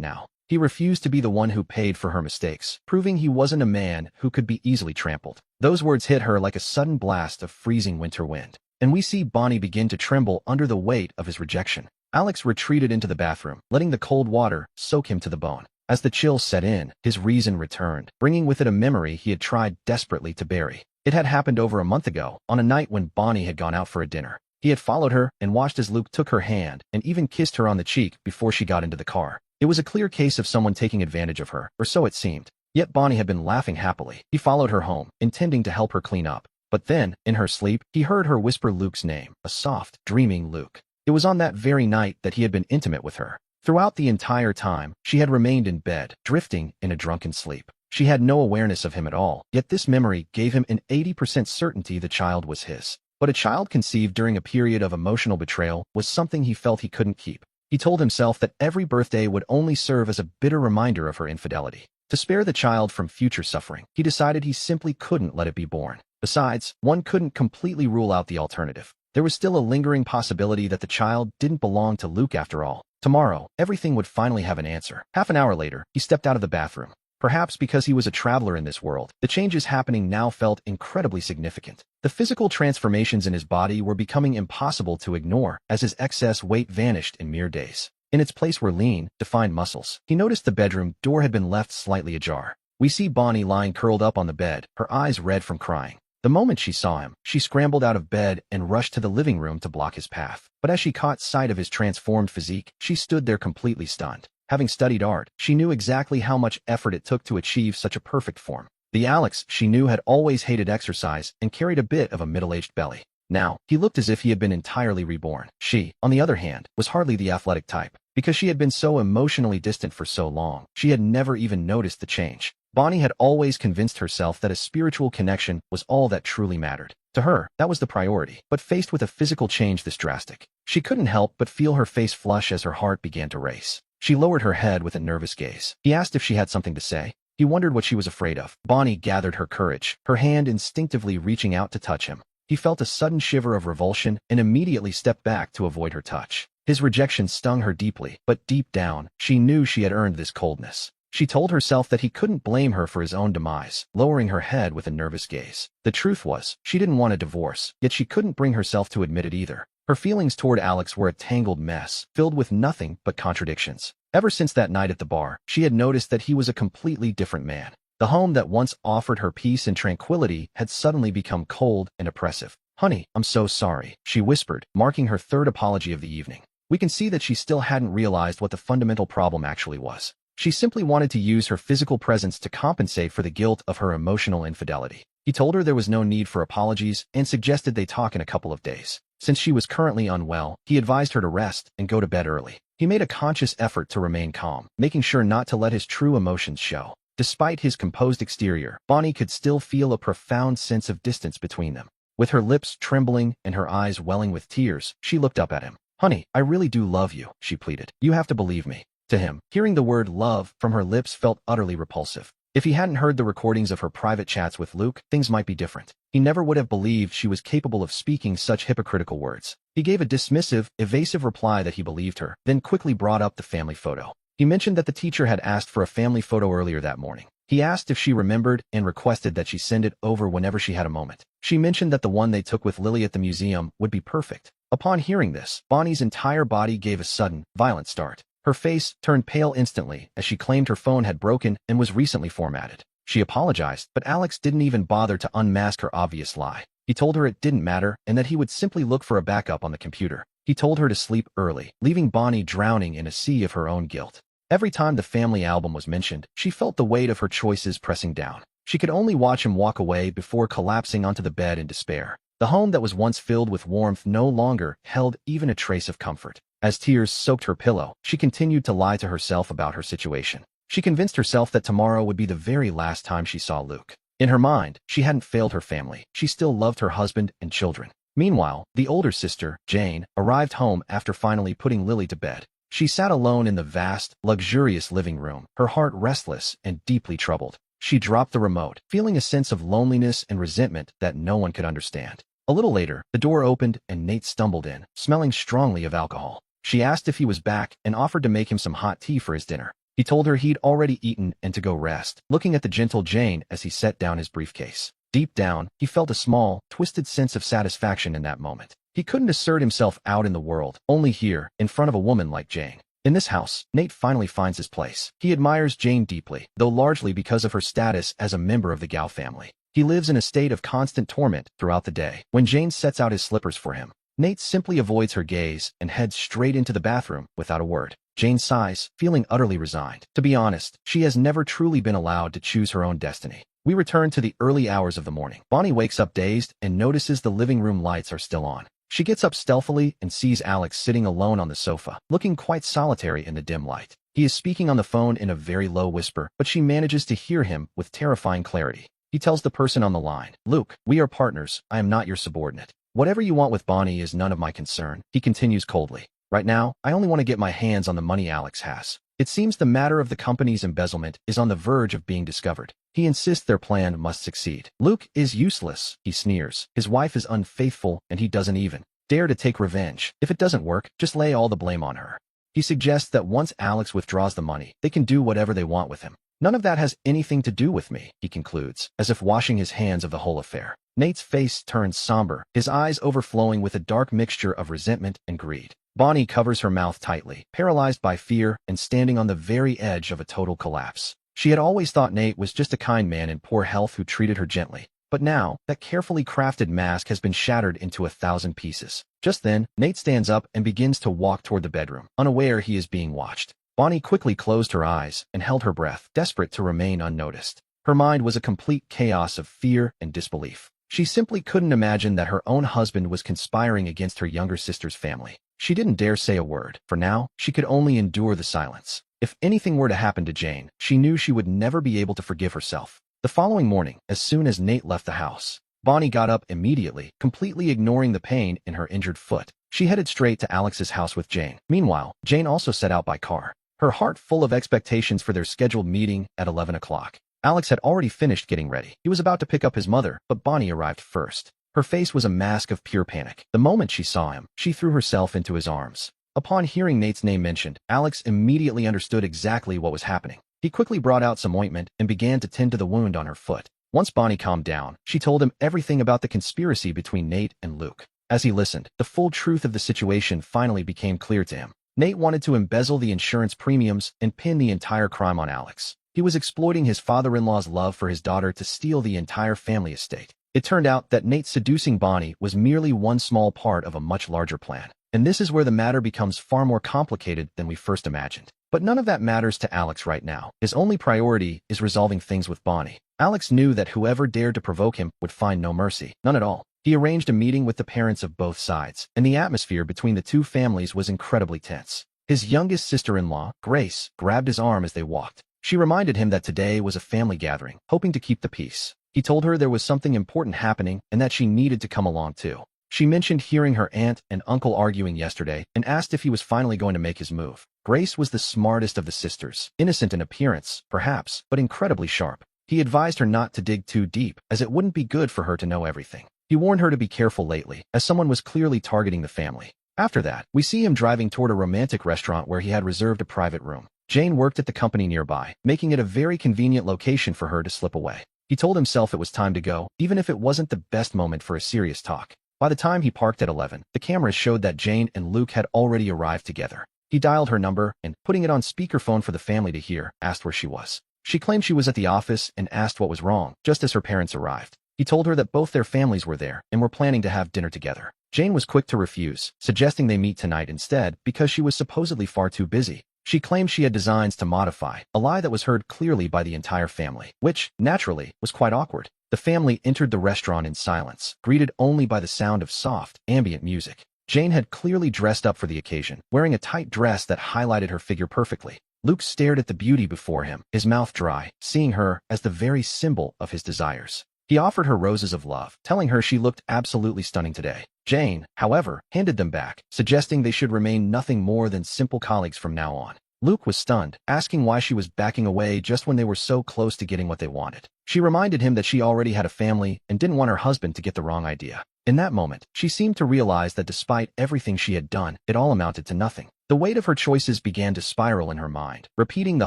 now. He refused to be the one who paid for her mistakes, proving he wasn't a man who could be easily trampled. Those words hit her like a sudden blast of freezing winter wind, and we see Bonnie begin to tremble under the weight of his rejection. Alex retreated into the bathroom, letting the cold water soak him to the bone. As the chill set in, his reason returned, bringing with it a memory he had tried desperately to bury. It had happened over a month ago, on a night when Bonnie had gone out for a dinner. He had followed her and watched as Luke took her hand and even kissed her on the cheek before she got into the car. It was a clear case of someone taking advantage of her, or so it seemed. Yet Bonnie had been laughing happily. He followed her home, intending to help her clean up. But then, in her sleep, he heard her whisper Luke's name, a soft, dreaming Luke. It was on that very night that he had been intimate with her. Throughout the entire time, she had remained in bed, drifting in a drunken sleep. She had no awareness of him at all, yet this memory gave him an 80% certainty the child was his. But a child conceived during a period of emotional betrayal was something he felt he couldn't keep. He told himself that every birthday would only serve as a bitter reminder of her infidelity. To spare the child from future suffering, he decided he simply couldn't let it be born. Besides, one couldn't completely rule out the alternative. There was still a lingering possibility that the child didn't belong to Luke after all. Tomorrow, everything would finally have an answer. Half an hour later, he stepped out of the bathroom. Perhaps because he was a traveler in this world, the changes happening now felt incredibly significant. The physical transformations in his body were becoming impossible to ignore as his excess weight vanished in mere days. In its place were lean, defined muscles. He noticed the bedroom door had been left slightly ajar. We see Bonnie lying curled up on the bed, her eyes red from crying. The moment she saw him, she scrambled out of bed and rushed to the living room to block his path. But as she caught sight of his transformed physique, she stood there completely stunned. Having studied art, she knew exactly how much effort it took to achieve such a perfect form. The Alex she knew had always hated exercise and carried a bit of a middle-aged belly. Now, he looked as if he had been entirely reborn. She, on the other hand, was hardly the athletic type. Because she had been so emotionally distant for so long, she had never even noticed the change. Bonnie had always convinced herself that a spiritual connection was all that truly mattered. To her, that was the priority. But faced with a physical change this drastic, she couldn't help but feel her face flush as her heart began to race. She lowered her head with a nervous gaze. He asked if she had something to say. He wondered what she was afraid of. Bonnie gathered her courage, her hand instinctively reaching out to touch him. He felt a sudden shiver of revulsion and immediately stepped back to avoid her touch. His rejection stung her deeply, but deep down, she knew she had earned this coldness. She told herself that he couldn't blame her for his own demise, lowering her head with a nervous gaze. The truth was, she didn't want a divorce, yet she couldn't bring herself to admit it either. Her feelings toward Alex were a tangled mess, filled with nothing but contradictions. Ever since that night at the bar, she had noticed that he was a completely different man. The home that once offered her peace and tranquility had suddenly become cold and oppressive. "Honey, I'm so sorry," she whispered, marking her third apology of the evening. We can see that she still hadn't realized what the fundamental problem actually was. She simply wanted to use her physical presence to compensate for the guilt of her emotional infidelity. He told her there was no need for apologies and suggested they talk in a couple of days. Since she was currently unwell, he advised her to rest and go to bed early. He made a conscious effort to remain calm, making sure not to let his true emotions show. Despite his composed exterior, Bonnie could still feel a profound sense of distance between them. With her lips trembling and her eyes welling with tears, she looked up at him. "Honey, I really do love you," she pleaded. "You have to believe me." To him, hearing the word love from her lips felt utterly repulsive. If he hadn't heard the recordings of her private chats with Luke, things might be different. He never would have believed she was capable of speaking such hypocritical words. He gave a dismissive, evasive reply that he believed her, then quickly brought up the family photo. He mentioned that the teacher had asked for a family photo earlier that morning. He asked if she remembered and requested that she send it over whenever she had a moment. She mentioned that the one they took with Lily at the museum would be perfect. Upon hearing this, Bonnie's entire body gave a sudden, violent start. Her face turned pale instantly as she claimed her phone had broken and was recently formatted. She apologized, but Alex didn't even bother to unmask her obvious lie. He told her it didn't matter and that he would simply look for a backup on the computer. He told her to sleep early, leaving Bonnie drowning in a sea of her own guilt. Every time the family album was mentioned, she felt the weight of her choices pressing down. She could only watch him walk away before collapsing onto the bed in despair. The home that was once filled with warmth no longer held even a trace of comfort. As tears soaked her pillow, she continued to lie to herself about her situation. She convinced herself that tomorrow would be the very last time she saw Luke. In her mind, she hadn't failed her family. She still loved her husband and children. Meanwhile, the older sister, Jane, arrived home after finally putting Lily to bed. She sat alone in the vast, luxurious living room, her heart restless and deeply troubled. She dropped the remote, feeling a sense of loneliness and resentment that no one could understand. A little later, the door opened and Nate stumbled in, smelling strongly of alcohol. She asked if he was back and offered to make him some hot tea for his dinner. He told her he'd already eaten and to go rest, looking at the gentle Jane as he set down his briefcase. Deep down, he felt a small, twisted sense of satisfaction in that moment. He couldn't assert himself out in the world, only here, in front of a woman like Jane. In this house, Nate finally finds his place. He admires Jane deeply, though largely because of her status as a member of the Gao family. He lives in a state of constant torment throughout the day. When Jane sets out his slippers for him, Nate simply avoids her gaze and heads straight into the bathroom without a word. Jane sighs, feeling utterly resigned. To be honest, she has never truly been allowed to choose her own destiny. We return to the early hours of the morning. Bonnie wakes up dazed and notices the living room lights are still on. She gets up stealthily and sees Alex sitting alone on the sofa, looking quite solitary in the dim light. He is speaking on the phone in a very low whisper, but she manages to hear him with terrifying clarity. He tells the person on the line, "Luke, we are partners. I am not your subordinate. Whatever you want with Bonnie is none of my concern." He continues coldly. "Right now, I only want to get my hands on the money Alex has. It seems the matter of the company's embezzlement is on the verge of being discovered. He insists their plan must succeed. Luke is useless," he sneers. "His wife is unfaithful, and he doesn't even dare to take revenge. If it doesn't work, just lay all the blame on her." He suggests that once Alex withdraws the money, they can do whatever they want with him. "None of that has anything to do with me," he concludes, as if washing his hands of the whole affair. Nate's face turns somber, his eyes overflowing with a dark mixture of resentment and greed. Bonnie covers her mouth tightly, paralyzed by fear and standing on the very edge of a total collapse. She had always thought Nate was just a kind man in poor health who treated her gently. But now, that carefully crafted mask has been shattered into 1,000 pieces. Just then, Nate stands up and begins to walk toward the bedroom, unaware he is being watched. Bonnie quickly closed her eyes and held her breath, desperate to remain unnoticed. Her mind was a complete chaos of fear and disbelief. She simply couldn't imagine that her own husband was conspiring against her younger sister's family. She didn't dare say a word. For now, she could only endure the silence. If anything were to happen to Jane, she knew she would never be able to forgive herself. The following morning, as soon as Nate left the house, Bonnie got up immediately, completely ignoring the pain in her injured foot. She headed straight to Alex's house with Jane. Meanwhile, Jane also set out by car, her heart full of expectations for their scheduled meeting at 11 o'clock. Alex had already finished getting ready. He was about to pick up his mother, but Bonnie arrived first. Her face was a mask of pure panic. The moment she saw him, she threw herself into his arms. Upon hearing Nate's name mentioned, Alex immediately understood exactly what was happening. He quickly brought out some ointment and began to tend to the wound on her foot. Once Bonnie calmed down, she told him everything about the conspiracy between Nate and Luke. As he listened, the full truth of the situation finally became clear to him. Nate wanted to embezzle the insurance premiums and pin the entire crime on Alex. He was exploiting his father-in-law's love for his daughter to steal the entire family estate. It turned out that Nate seducing Bonnie was merely one small part of a much larger plan. And this is where the matter becomes far more complicated than we first imagined. But none of that matters to Alex right now. His only priority is resolving things with Bonnie. Alex knew that whoever dared to provoke him would find no mercy, none at all. He arranged a meeting with the parents of both sides, and the atmosphere between the two families was incredibly tense. His youngest sister-in-law, Grace, grabbed his arm as they walked. She reminded him that today was a family gathering, hoping to keep the peace. He told her there was something important happening and that she needed to come along too. She mentioned hearing her aunt and uncle arguing yesterday and asked if he was finally going to make his move. Grace was the smartest of the sisters, innocent in appearance, perhaps, but incredibly sharp. He advised her not to dig too deep, as it wouldn't be good for her to know everything. He warned her to be careful lately, as someone was clearly targeting the family. After that, we see him driving toward a romantic restaurant where he had reserved a private room. Jane worked at the company nearby, making it a very convenient location for her to slip away. He told himself it was time to go, even if it wasn't the best moment for a serious talk. By the time he parked at 11, the cameras showed that Jane and Luke had already arrived together. He dialed her number and, putting it on speakerphone for the family to hear, asked where she was. She claimed she was at the office and asked what was wrong, just as her parents arrived. He told her that both their families were there and were planning to have dinner together. Jane was quick to refuse, suggesting they meet tonight instead because she was supposedly far too busy. She claimed she had designs to modify, a lie that was heard clearly by the entire family, which, naturally, was quite awkward. The family entered the restaurant in silence, greeted only by the sound of soft, ambient music. Jane had clearly dressed up for the occasion, wearing a tight dress that highlighted her figure perfectly. Luke stared at the beauty before him, his mouth dry, seeing her as the very symbol of his desires. He offered her roses of love, telling her she looked absolutely stunning today. Jane, however, handed them back, suggesting they should remain nothing more than simple colleagues from now on. Luke was stunned, asking why she was backing away just when they were so close to getting what they wanted. She reminded him that she already had a family and didn't want her husband to get the wrong idea. In that moment, she seemed to realize that despite everything she had done, it all amounted to nothing. The weight of her choices began to spiral in her mind, repeating the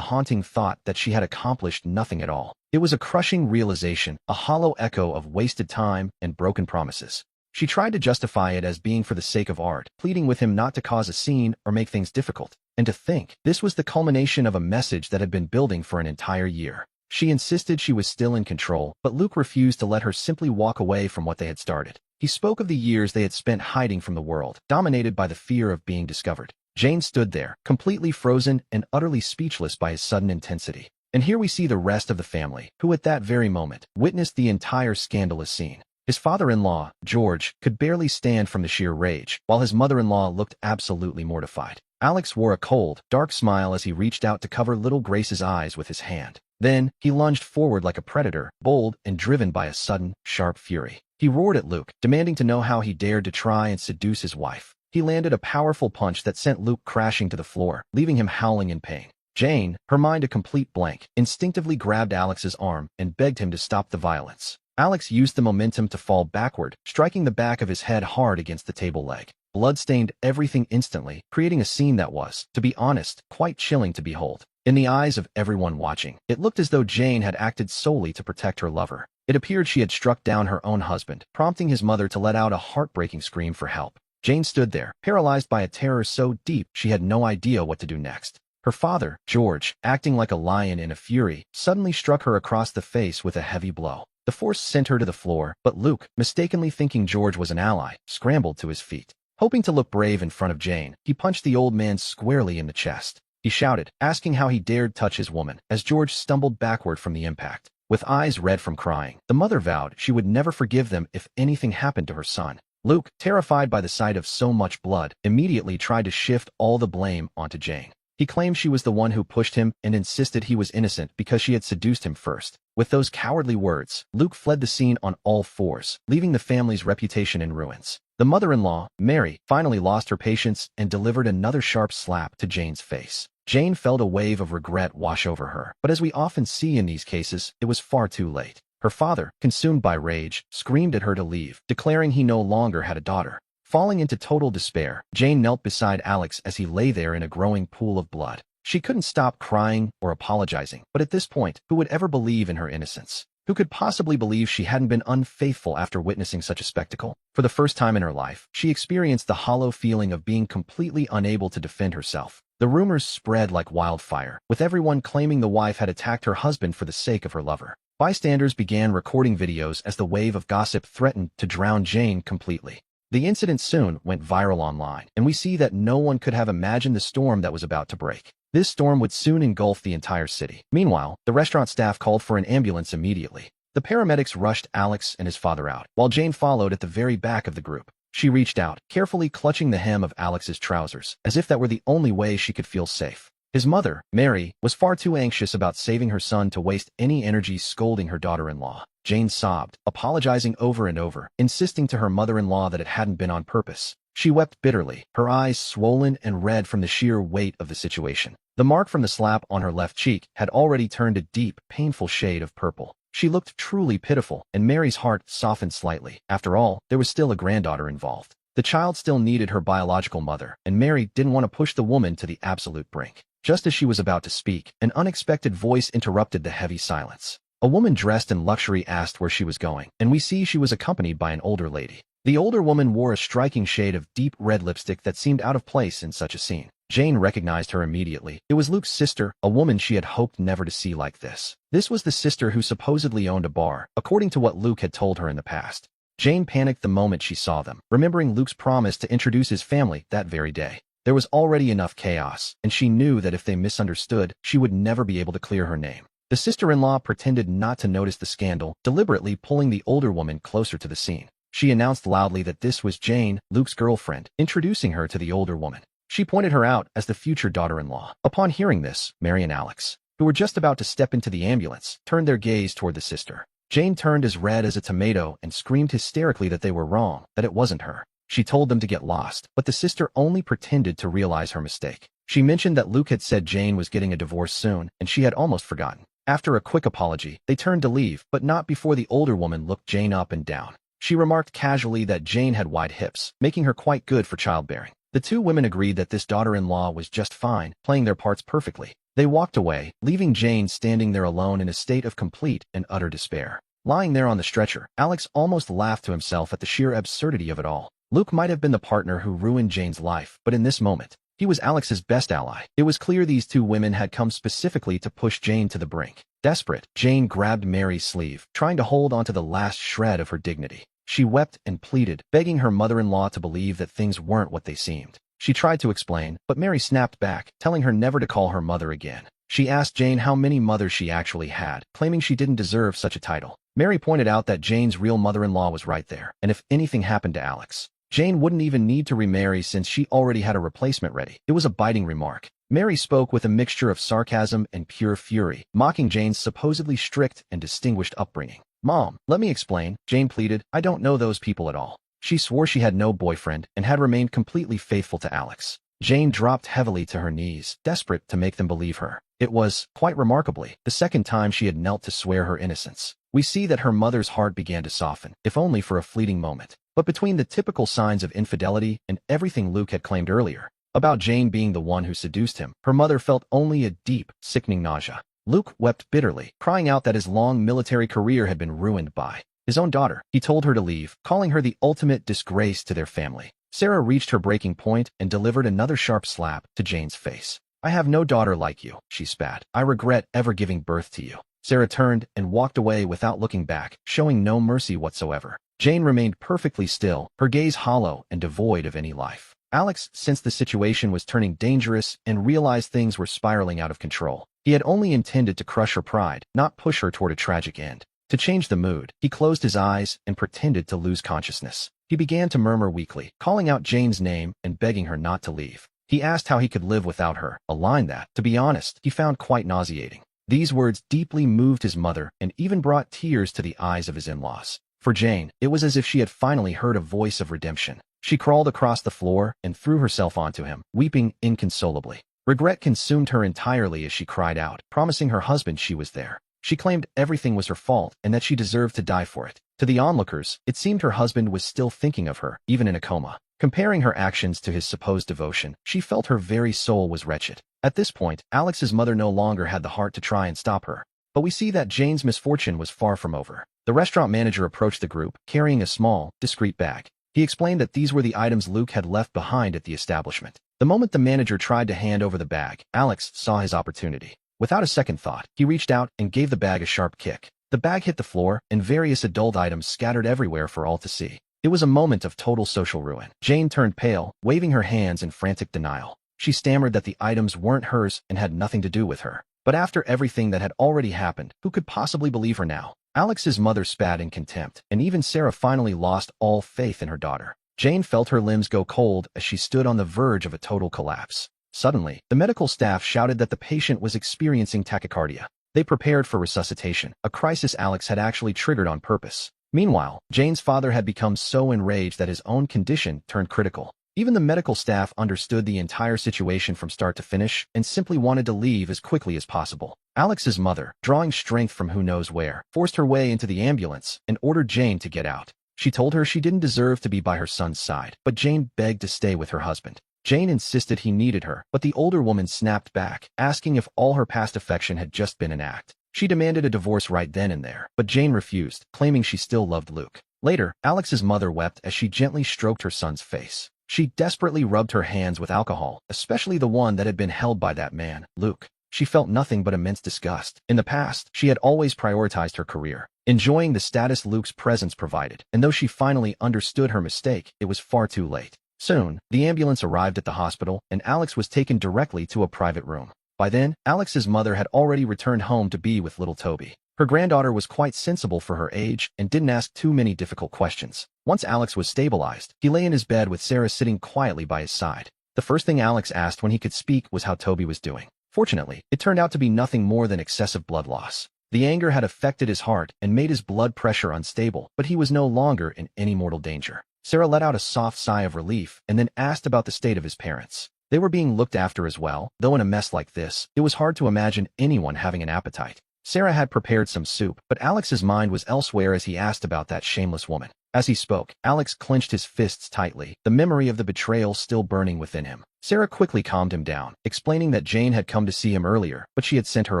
haunting thought that she had accomplished nothing at all. It was a crushing realization, a hollow echo of wasted time and broken promises. She tried to justify it as being for the sake of art, pleading with him not to cause a scene or make things difficult. And to think, this was the culmination of a message that had been building for an entire year. She insisted she was still in control, but Luke refused to let her simply walk away from what they had started. He spoke of the years they had spent hiding from the world, dominated by the fear of being discovered. Jane stood there, completely frozen and utterly speechless by his sudden intensity. And here we see the rest of the family, who at that very moment witnessed the entire scandalous scene. His father-in-law, George, could barely stand from the sheer rage, while his mother-in-law looked absolutely mortified. Alex wore a cold, dark smile as he reached out to cover little Grace's eyes with his hand. Then, he lunged forward like a predator, bold and driven by a sudden, sharp fury. He roared at Luke, demanding to know how he dared to try and seduce his wife. He landed a powerful punch that sent Luke crashing to the floor, leaving him howling in pain. Jane, her mind a complete blank, instinctively grabbed Alex's arm and begged him to stop the violence. Alex used the momentum to fall backward, striking the back of his head hard against the table leg. Blood stained everything instantly, creating a scene that was, to be honest, quite chilling to behold. In the eyes of everyone watching, it looked as though Jane had acted solely to protect her lover. It appeared she had struck down her own husband, prompting his mother to let out a heartbreaking scream for help. Jane stood there, paralyzed by a terror so deep she had no idea what to do next. Her father, George, acting like a lion in a fury, suddenly struck her across the face with a heavy blow. The force sent her to the floor, but Luke, mistakenly thinking George was an ally, scrambled to his feet. Hoping to look brave in front of Jane, he punched the old man squarely in the chest. He shouted, asking how he dared touch his woman, as George stumbled backward from the impact. With eyes red from crying, the mother vowed she would never forgive them if anything happened to her son. Luke, terrified by the sight of so much blood, immediately tried to shift all the blame onto Jane. He claimed she was the one who pushed him and insisted he was innocent because she had seduced him first. With those cowardly words, Luke fled the scene on all fours, leaving the family's reputation in ruins. The mother-in-law, Mary, finally lost her patience and delivered another sharp slap to Jane's face. Jane felt a wave of regret wash over her, but as we often see in these cases, it was far too late. Her father, consumed by rage, screamed at her to leave, declaring he no longer had a daughter. Falling into total despair, Jane knelt beside Alex as he lay there in a growing pool of blood. She couldn't stop crying or apologizing, but at this point, who would ever believe in her innocence? Who could possibly believe she hadn't been unfaithful after witnessing such a spectacle? For the first time in her life, she experienced the hollow feeling of being completely unable to defend herself. The rumors spread like wildfire, with everyone claiming the wife had attacked her husband for the sake of her lover. Bystanders began recording videos as the wave of gossip threatened to drown Jane completely. The incident soon went viral online, and we see that no one could have imagined the storm that was about to break. This storm would soon engulf the entire city. Meanwhile, the restaurant staff called for an ambulance immediately. The paramedics rushed Alex and his father out, while Jane followed at the very back of the group. She reached out, carefully clutching the hem of Alex's trousers, as if that were the only way she could feel safe. His mother, Mary, was far too anxious about saving her son to waste any energy scolding her daughter-in-law. Jane sobbed, apologizing over and over, insisting to her mother-in-law that it hadn't been on purpose. She wept bitterly, her eyes swollen and red from the sheer weight of the situation. The mark from the slap on her left cheek had already turned a deep, painful shade of purple. She looked truly pitiful, and Mary's heart softened slightly. After all, there was still a granddaughter involved. The child still needed her biological mother, and Mary didn't want to push the woman to the absolute brink. Just as she was about to speak, an unexpected voice interrupted the heavy silence. A woman dressed in luxury asked where she was going, and we see she was accompanied by an older lady. The older woman wore a striking shade of deep red lipstick that seemed out of place in such a scene. Jane recognized her immediately. It was Luke's sister, a woman she had hoped never to see like this. This was the sister who supposedly owned a bar, according to what Luke had told her in the past. Jane panicked the moment she saw them, remembering Luke's promise to introduce his family that very day. There was already enough chaos, and she knew that if they misunderstood, she would never be able to clear her name. The sister-in-law pretended not to notice the scandal, deliberately pulling the older woman closer to the scene. She announced loudly that this was Jane, Luke's girlfriend, introducing her to the older woman. She pointed her out as the future daughter-in-law. Upon hearing this, Mary and Alex, who were just about to step into the ambulance, turned their gaze toward the sister. Jane turned as red as a tomato and screamed hysterically that they were wrong, that it wasn't her. She told them to get lost, but the sister only pretended to realize her mistake. She mentioned that Luke had said Jane was getting a divorce soon, and she had almost forgotten. After a quick apology, they turned to leave, but not before the older woman looked Jane up and down. She remarked casually that Jane had wide hips, making her quite good for childbearing. The two women agreed that this daughter-in-law was just fine, playing their parts perfectly. They walked away, leaving Jane standing there alone in a state of complete and utter despair. Lying there on the stretcher, Alex almost laughed to himself at the sheer absurdity of it all. Luke might have been the partner who ruined Jane's life, but in this moment, he was Alex's best ally. It was clear these two women had come specifically to push Jane to the brink. Desperate, Jane grabbed Mary's sleeve, trying to hold onto the last shred of her dignity. She wept and pleaded, begging her mother-in-law to believe that things weren't what they seemed. She tried to explain, but Mary snapped back, telling her never to call her mother again. She asked Jane how many mothers she actually had, claiming she didn't deserve such a title. Mary pointed out that Jane's real mother-in-law was right there, and if anything happened to Alex, Jane wouldn't even need to remarry since she already had a replacement ready. It was a biting remark. Mary spoke with a mixture of sarcasm and pure fury, mocking Jane's supposedly strict and distinguished upbringing. "Mom, let me explain," Jane pleaded. "I don't know those people at all." She swore she had no boyfriend and had remained completely faithful to Alex. Jane dropped heavily to her knees, desperate to make them believe her. It was, quite remarkably, the second time she had knelt to swear her innocence. We see that her mother's heart began to soften, if only for a fleeting moment. But between the typical signs of infidelity and everything Luke had claimed earlier, about Jane being the one who seduced him, her mother felt only a deep, sickening nausea. Luke wept bitterly, crying out that his long military career had been ruined by his own daughter. He told her to leave, calling her the ultimate disgrace to their family. Sarah reached her breaking point and delivered another sharp slap to Jane's face. "I have no daughter like you," she spat. "I regret ever giving birth to you." Sarah turned and walked away without looking back, showing no mercy whatsoever. Jane remained perfectly still, her gaze hollow and devoid of any life. Alex sensed the situation was turning dangerous and realized things were spiraling out of control. He had only intended to crush her pride, not push her toward a tragic end. To change the mood, he closed his eyes and pretended to lose consciousness. He began to murmur weakly, calling out Jane's name and begging her not to leave. He asked how he could live without her, a line that, to be honest, he found quite nauseating. These words deeply moved his mother and even brought tears to the eyes of his in-laws. For Jane, it was as if she had finally heard a voice of redemption. She crawled across the floor and threw herself onto him, weeping inconsolably. Regret consumed her entirely as she cried out, promising her husband she was there. She claimed everything was her fault and that she deserved to die for it. To the onlookers, it seemed her husband was still thinking of her, even in a coma. Comparing her actions to his supposed devotion, she felt her very soul was wretched. At this point, Alex's mother no longer had the heart to try and stop her. But we see that Jane's misfortune was far from over. The restaurant manager approached the group, carrying a small, discreet bag. He explained that these were the items Luke had left behind at the establishment. The moment the manager tried to hand over the bag, Alex saw his opportunity. Without a second thought, he reached out and gave the bag a sharp kick. The bag hit the floor, and various adult items scattered everywhere for all to see. It was a moment of total social ruin. Jane turned pale, waving her hands in frantic denial. She stammered that the items weren't hers and had nothing to do with her. But after everything that had already happened, who could possibly believe her now? Alex's mother spat in contempt, and even Sarah finally lost all faith in her daughter. Jane felt her limbs go cold as she stood on the verge of a total collapse. Suddenly, the medical staff shouted that the patient was experiencing tachycardia. They prepared for resuscitation, a crisis Alex had actually triggered on purpose. Meanwhile, Jane's father had become so enraged that his own condition turned critical. Even the medical staff understood the entire situation from start to finish and simply wanted to leave as quickly as possible. Alex's mother, drawing strength from who knows where, forced her way into the ambulance and ordered Jane to get out. She told her she didn't deserve to be by her son's side, but Jane begged to stay with her husband. Jane insisted he needed her, but the older woman snapped back, asking if all her past affection had just been an act. She demanded a divorce right then and there, but Jane refused, claiming she still loved Luke. Later, Alex's mother wept as she gently stroked her son's face. She desperately rubbed her hands with alcohol, especially the one that had been held by that man, Luke. She felt nothing but immense disgust. In the past, she had always prioritized her career, enjoying the status Luke's presence provided, and though she finally understood her mistake, it was far too late. Soon, the ambulance arrived at the hospital, and Alex was taken directly to a private room. By then, Alex's mother had already returned home to be with little Toby. Her granddaughter was quite sensible for her age and didn't ask too many difficult questions. Once Alex was stabilized, he lay in his bed with Sarah sitting quietly by his side. The first thing Alex asked when he could speak was how Toby was doing. Fortunately, it turned out to be nothing more than excessive blood loss. The anger had affected his heart and made his blood pressure unstable, but he was no longer in any mortal danger. Sarah let out a soft sigh of relief and then asked about the state of his parents. They were being looked after as well, though in a mess like this, it was hard to imagine anyone having an appetite. Sarah had prepared some soup, but Alex's mind was elsewhere as he asked about that shameless woman. As he spoke, Alex clenched his fists tightly, the memory of the betrayal still burning within him. Sarah quickly calmed him down, explaining that Jane had come to see him earlier, but she had sent her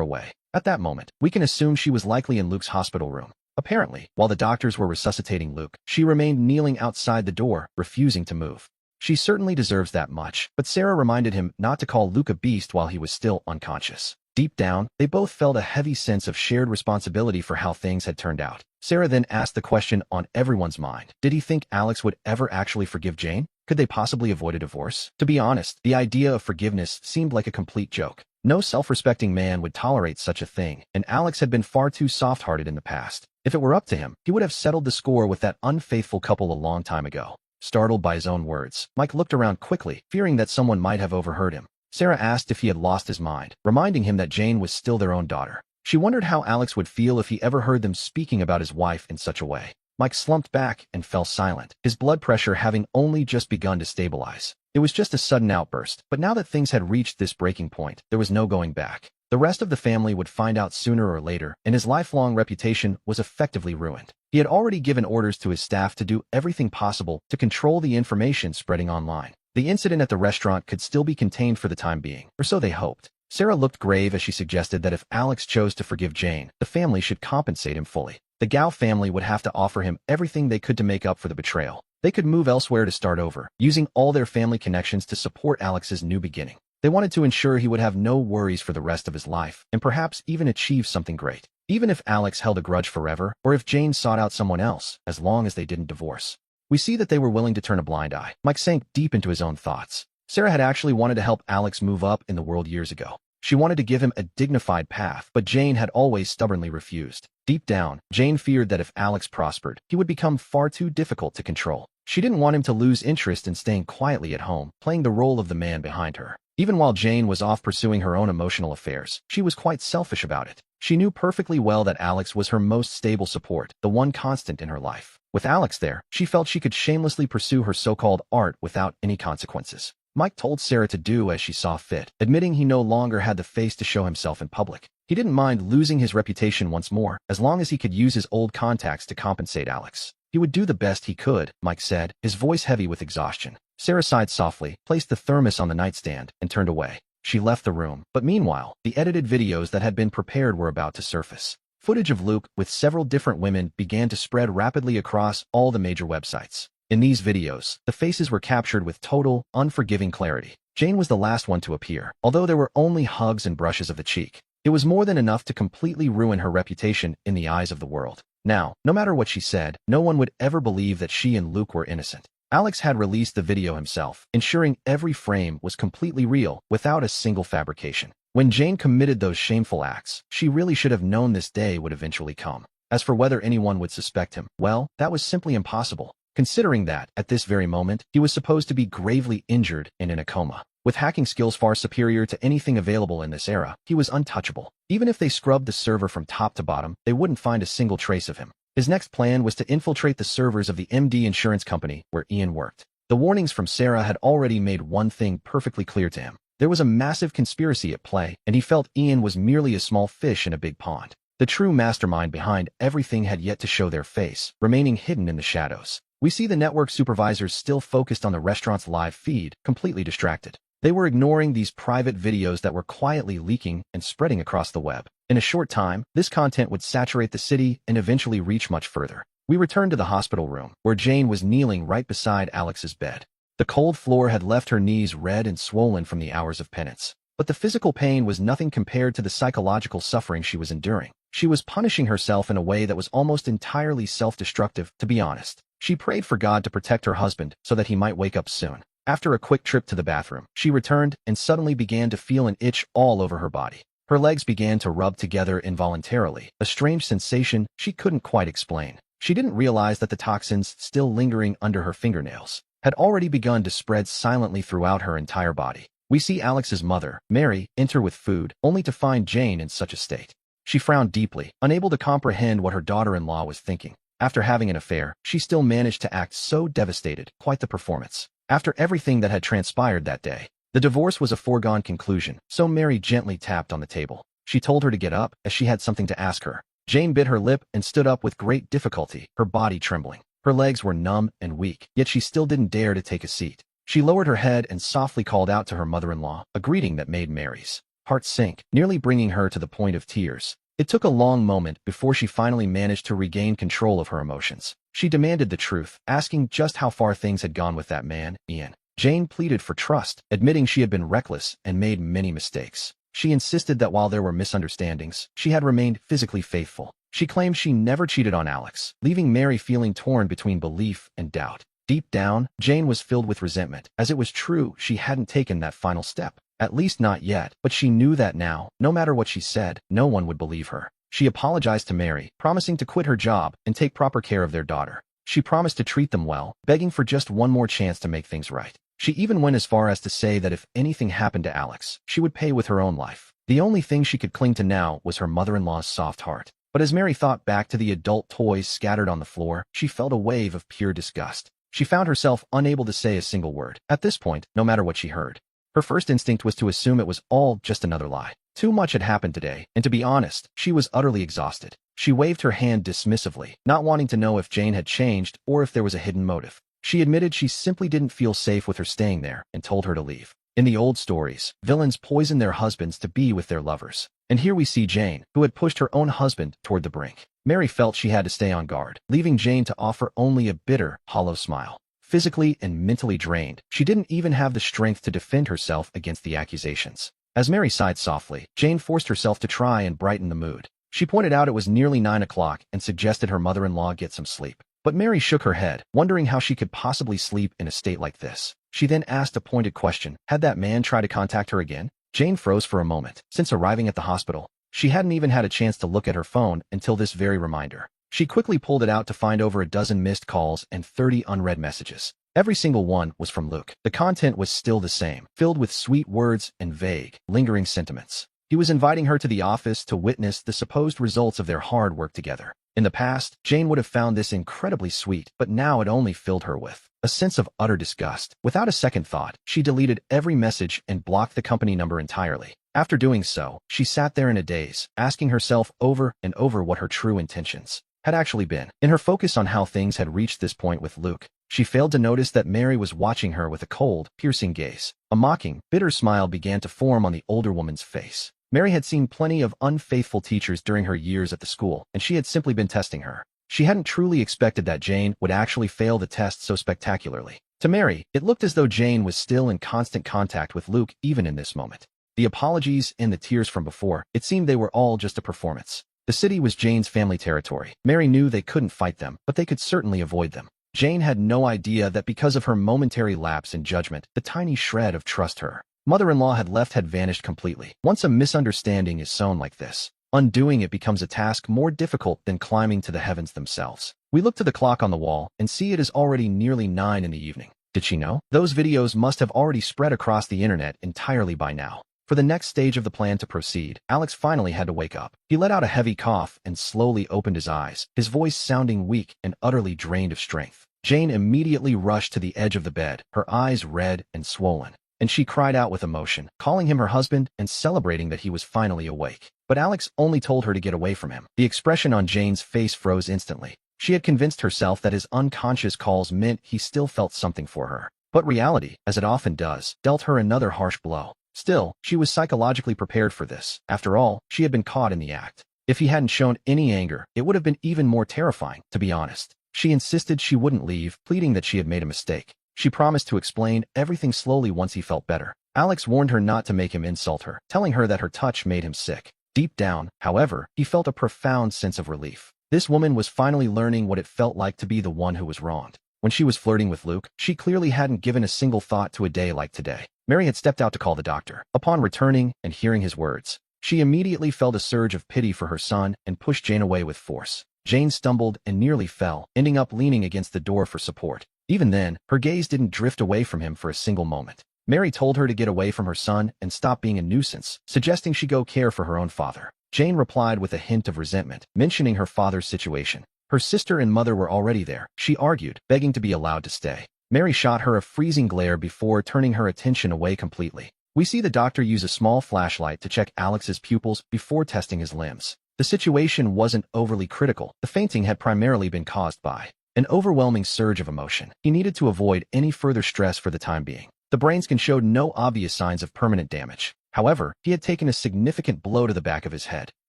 away. At that moment, we can assume she was likely in Luke's hospital room. Apparently, while the doctors were resuscitating Luke, she remained kneeling outside the door, refusing to move. She certainly deserves that much, but Sarah reminded him not to call Luke a beast while he was still unconscious. Deep down, they both felt a heavy sense of shared responsibility for how things had turned out. Sarah then asked the question on everyone's mind. Did he think Alex would ever actually forgive Jane? Could they possibly avoid a divorce? To be honest, the idea of forgiveness seemed like a complete joke. No self-respecting man would tolerate such a thing, and Alex had been far too soft-hearted in the past. If it were up to him, he would have settled the score with that unfaithful couple a long time ago. Startled by his own words, Mike looked around quickly, fearing that someone might have overheard him. Sarah asked if he had lost his mind, reminding him that Jane was still their own daughter. She wondered how Alex would feel if he ever heard them speaking about his wife in such a way. Mike slumped back and fell silent, his blood pressure having only just begun to stabilize. It was just a sudden outburst, but now that things had reached this breaking point, there was no going back. The rest of the family would find out sooner or later, and his lifelong reputation was effectively ruined. He had already given orders to his staff to do everything possible to control the information spreading online. The incident at the restaurant could still be contained for the time being, or so they hoped. Sarah looked grave as she suggested that if Alex chose to forgive Jane, the family should compensate him fully. The Gao family would have to offer him everything they could to make up for the betrayal. They could move elsewhere to start over, using all their family connections to support Alex's new beginning. They wanted to ensure he would have no worries for the rest of his life, and perhaps even achieve something great. Even if Alex held a grudge forever, or if Jane sought out someone else, as long as they didn't divorce. We see that they were willing to turn a blind eye. Mike sank deep into his own thoughts. Sarah had actually wanted to help Alex move up in the world years ago. She wanted to give him a dignified path, but Jane had always stubbornly refused. Deep down, Jane feared that if Alex prospered, he would become far too difficult to control. She didn't want him to lose interest in staying quietly at home, playing the role of the man behind her. Even while Jane was off pursuing her own emotional affairs, she was quite selfish about it. She knew perfectly well that Alex was her most stable support, the one constant in her life. With Alex there, she felt she could shamelessly pursue her so-called art without any consequences. Mike told Sarah to do as she saw fit, admitting he no longer had the face to show himself in public. He didn't mind losing his reputation once more, as long as he could use his old contacts to compensate Alex. He would do the best he could, Mike said, his voice heavy with exhaustion. Sarah sighed softly, placed the thermos on the nightstand, and turned away. She left the room, but meanwhile, the edited videos that had been prepared were about to surface. Footage of Luke with several different women began to spread rapidly across all the major websites. In these videos, the faces were captured with total, unforgiving clarity. Jane was the last one to appear, although there were only hugs and brushes of the cheek. It was more than enough to completely ruin her reputation in the eyes of the world. Now, no matter what she said, no one would ever believe that she and Luke were innocent. Alex had released the video himself, ensuring every frame was completely real, without a single fabrication. When Jane committed those shameful acts, she really should have known this day would eventually come. As for whether anyone would suspect him, well, that was simply impossible. Considering that, at this very moment, he was supposed to be gravely injured and in a coma. With hacking skills far superior to anything available in this era, he was untouchable. Even if they scrubbed the server from top to bottom, they wouldn't find a single trace of him. His next plan was to infiltrate the servers of the MD insurance company where Ian worked. The warnings from Sarah had already made one thing perfectly clear to him. There was a massive conspiracy at play, and he felt Ian was merely a small fish in a big pond. The true mastermind behind everything had yet to show their face, remaining hidden in the shadows. We see the network supervisors still focused on the restaurant's live feed, completely distracted. They were ignoring these private videos that were quietly leaking and spreading across the web. In a short time, this content would saturate the city and eventually reach much further. We returned to the hospital room, where Jane was kneeling right beside Alex's bed. The cold floor had left her knees red and swollen from the hours of penance. But the physical pain was nothing compared to the psychological suffering she was enduring. She was punishing herself in a way that was almost entirely self-destructive, to be honest. She prayed for God to protect her husband so that he might wake up soon. After a quick trip to the bathroom, she returned and suddenly began to feel an itch all over her body. Her legs began to rub together involuntarily, a strange sensation she couldn't quite explain. She didn't realize that the toxins still lingering under her fingernails had already begun to spread silently throughout her entire body. We see Alex's mother, Mary, enter with food, only to find Jane in such a state. She frowned deeply, unable to comprehend what her daughter-in-law was thinking. After having an affair, she still managed to act so devastated, quite the performance. After everything that had transpired that day, the divorce was a foregone conclusion, so Mary gently tapped on the table. She told her to get up, as she had something to ask her. Jane bit her lip and stood up with great difficulty, her body trembling. Her legs were numb and weak, yet she still didn't dare to take a seat. She lowered her head and softly called out to her mother-in-law, a greeting that made Mary's heart sink, nearly bringing her to the point of tears. It took a long moment before she finally managed to regain control of her emotions. She demanded the truth, asking just how far things had gone with that man, Ian. Jane pleaded for trust, admitting she had been reckless and made many mistakes. She insisted that while there were misunderstandings, she had remained physically faithful. She claimed she never cheated on Alex, leaving Mary feeling torn between belief and doubt. Deep down, Jane was filled with resentment, as it was true she hadn't taken that final step. At least not yet, but she knew that now, no matter what she said, no one would believe her. She apologized to Mary, promising to quit her job and take proper care of their daughter. She promised to treat them well, begging for just one more chance to make things right. She even went as far as to say that if anything happened to Alex, she would pay with her own life. The only thing she could cling to now was her mother-in-law's soft heart. But as Mary thought back to the adult toys scattered on the floor, she felt a wave of pure disgust. She found herself unable to say a single word. At this point, no matter what she heard, her first instinct was to assume it was all just another lie. Too much had happened today, and to be honest, she was utterly exhausted. She waved her hand dismissively, not wanting to know if Jane had changed or if there was a hidden motive. She admitted she simply didn't feel safe with her staying there and told her to leave. In the old stories, villains poison their husbands to be with their lovers. And here we see Jane, who had pushed her own husband toward the brink. Mary felt she had to stay on guard, leaving Jane to offer only a bitter, hollow smile. Physically and mentally drained, she didn't even have the strength to defend herself against the accusations. As Mary sighed softly, Jane forced herself to try and brighten the mood. She pointed out it was nearly 9 o'clock and suggested her mother-in-law get some sleep. But Mary shook her head, wondering how she could possibly sleep in a state like this. She then asked a pointed question. Had that man tried to contact her again? Jane froze for a moment. Since arriving at the hospital, she hadn't even had a chance to look at her phone until this very reminder. She quickly pulled it out to find over a dozen missed calls and 30 unread messages. Every single one was from Luke. The content was still the same, filled with sweet words and vague, lingering sentiments. He was inviting her to the office to witness the supposed results of their hard work together. In the past, Jane would have found this incredibly sweet, but now it only filled her with a sense of utter disgust. Without a second thought, she deleted every message and blocked the company number entirely. After doing so, she sat there in a daze, asking herself over and over what her true intentions had actually been. In her focus on how things had reached this point with Luke, she failed to notice that Mary was watching her with a cold, piercing gaze. A mocking, bitter smile began to form on the older woman's face. Mary had seen plenty of unfaithful teachers during her years at the school, and she had simply been testing her. She hadn't truly expected that Jane would actually fail the test so spectacularly. To Mary, it looked as though Jane was still in constant contact with Luke even in this moment. The apologies and the tears from before, it seemed they were all just a performance. The city was Jane's family territory. Mary knew they couldn't fight them, but they could certainly avoid them. Jane had no idea that because of her momentary lapse in judgment, the tiny shred of trust her mother-in-law had left had vanished completely. Once a misunderstanding is sown like this, undoing it becomes a task more difficult than climbing to the heavens themselves. We look to the clock on the wall and see it is already nearly 9 in the evening. Did she know? Those videos must have already spread across the internet entirely by now. For the next stage of the plan to proceed, Alex finally had to wake up. He let out a heavy cough and slowly opened his eyes, his voice sounding weak and utterly drained of strength. Jane immediately rushed to the edge of the bed, her eyes red and swollen, and she cried out with emotion, calling him her husband and celebrating that he was finally awake. But Alex only told her to get away from him. The expression on Jane's face froze instantly. She had convinced herself that his unconscious calls meant he still felt something for her. But reality, as it often does, dealt her another harsh blow. Still, she was psychologically prepared for this. After all, she had been caught in the act. If he hadn't shown any anger, it would have been even more terrifying, to be honest. She insisted she wouldn't leave, pleading that she had made a mistake. She promised to explain everything slowly once he felt better. Alex warned her not to make him insult her, telling her that her touch made him sick. Deep down, however, he felt a profound sense of relief. This woman was finally learning what it felt like to be the one who was wronged. When she was flirting with Luke, she clearly hadn't given a single thought to a day like today. Mary had stepped out to call the doctor. Upon returning and hearing his words, she immediately felt a surge of pity for her son and pushed Jane away with force. Jane stumbled and nearly fell, ending up leaning against the door for support. Even then, her gaze didn't drift away from him for a single moment. Mary told her to get away from her son and stop being a nuisance, suggesting she go care for her own father. Jane replied with a hint of resentment, mentioning her father's situation. Her sister and mother were already there, she argued, begging to be allowed to stay. Mary shot her a freezing glare before turning her attention away completely. We see the doctor use a small flashlight to check Alex's pupils before testing his limbs. The situation wasn't overly critical. The fainting had primarily been caused by an overwhelming surge of emotion. He needed to avoid any further stress for the time being. The brain scan showed no obvious signs of permanent damage. However, he had taken a significant blow to the back of his head.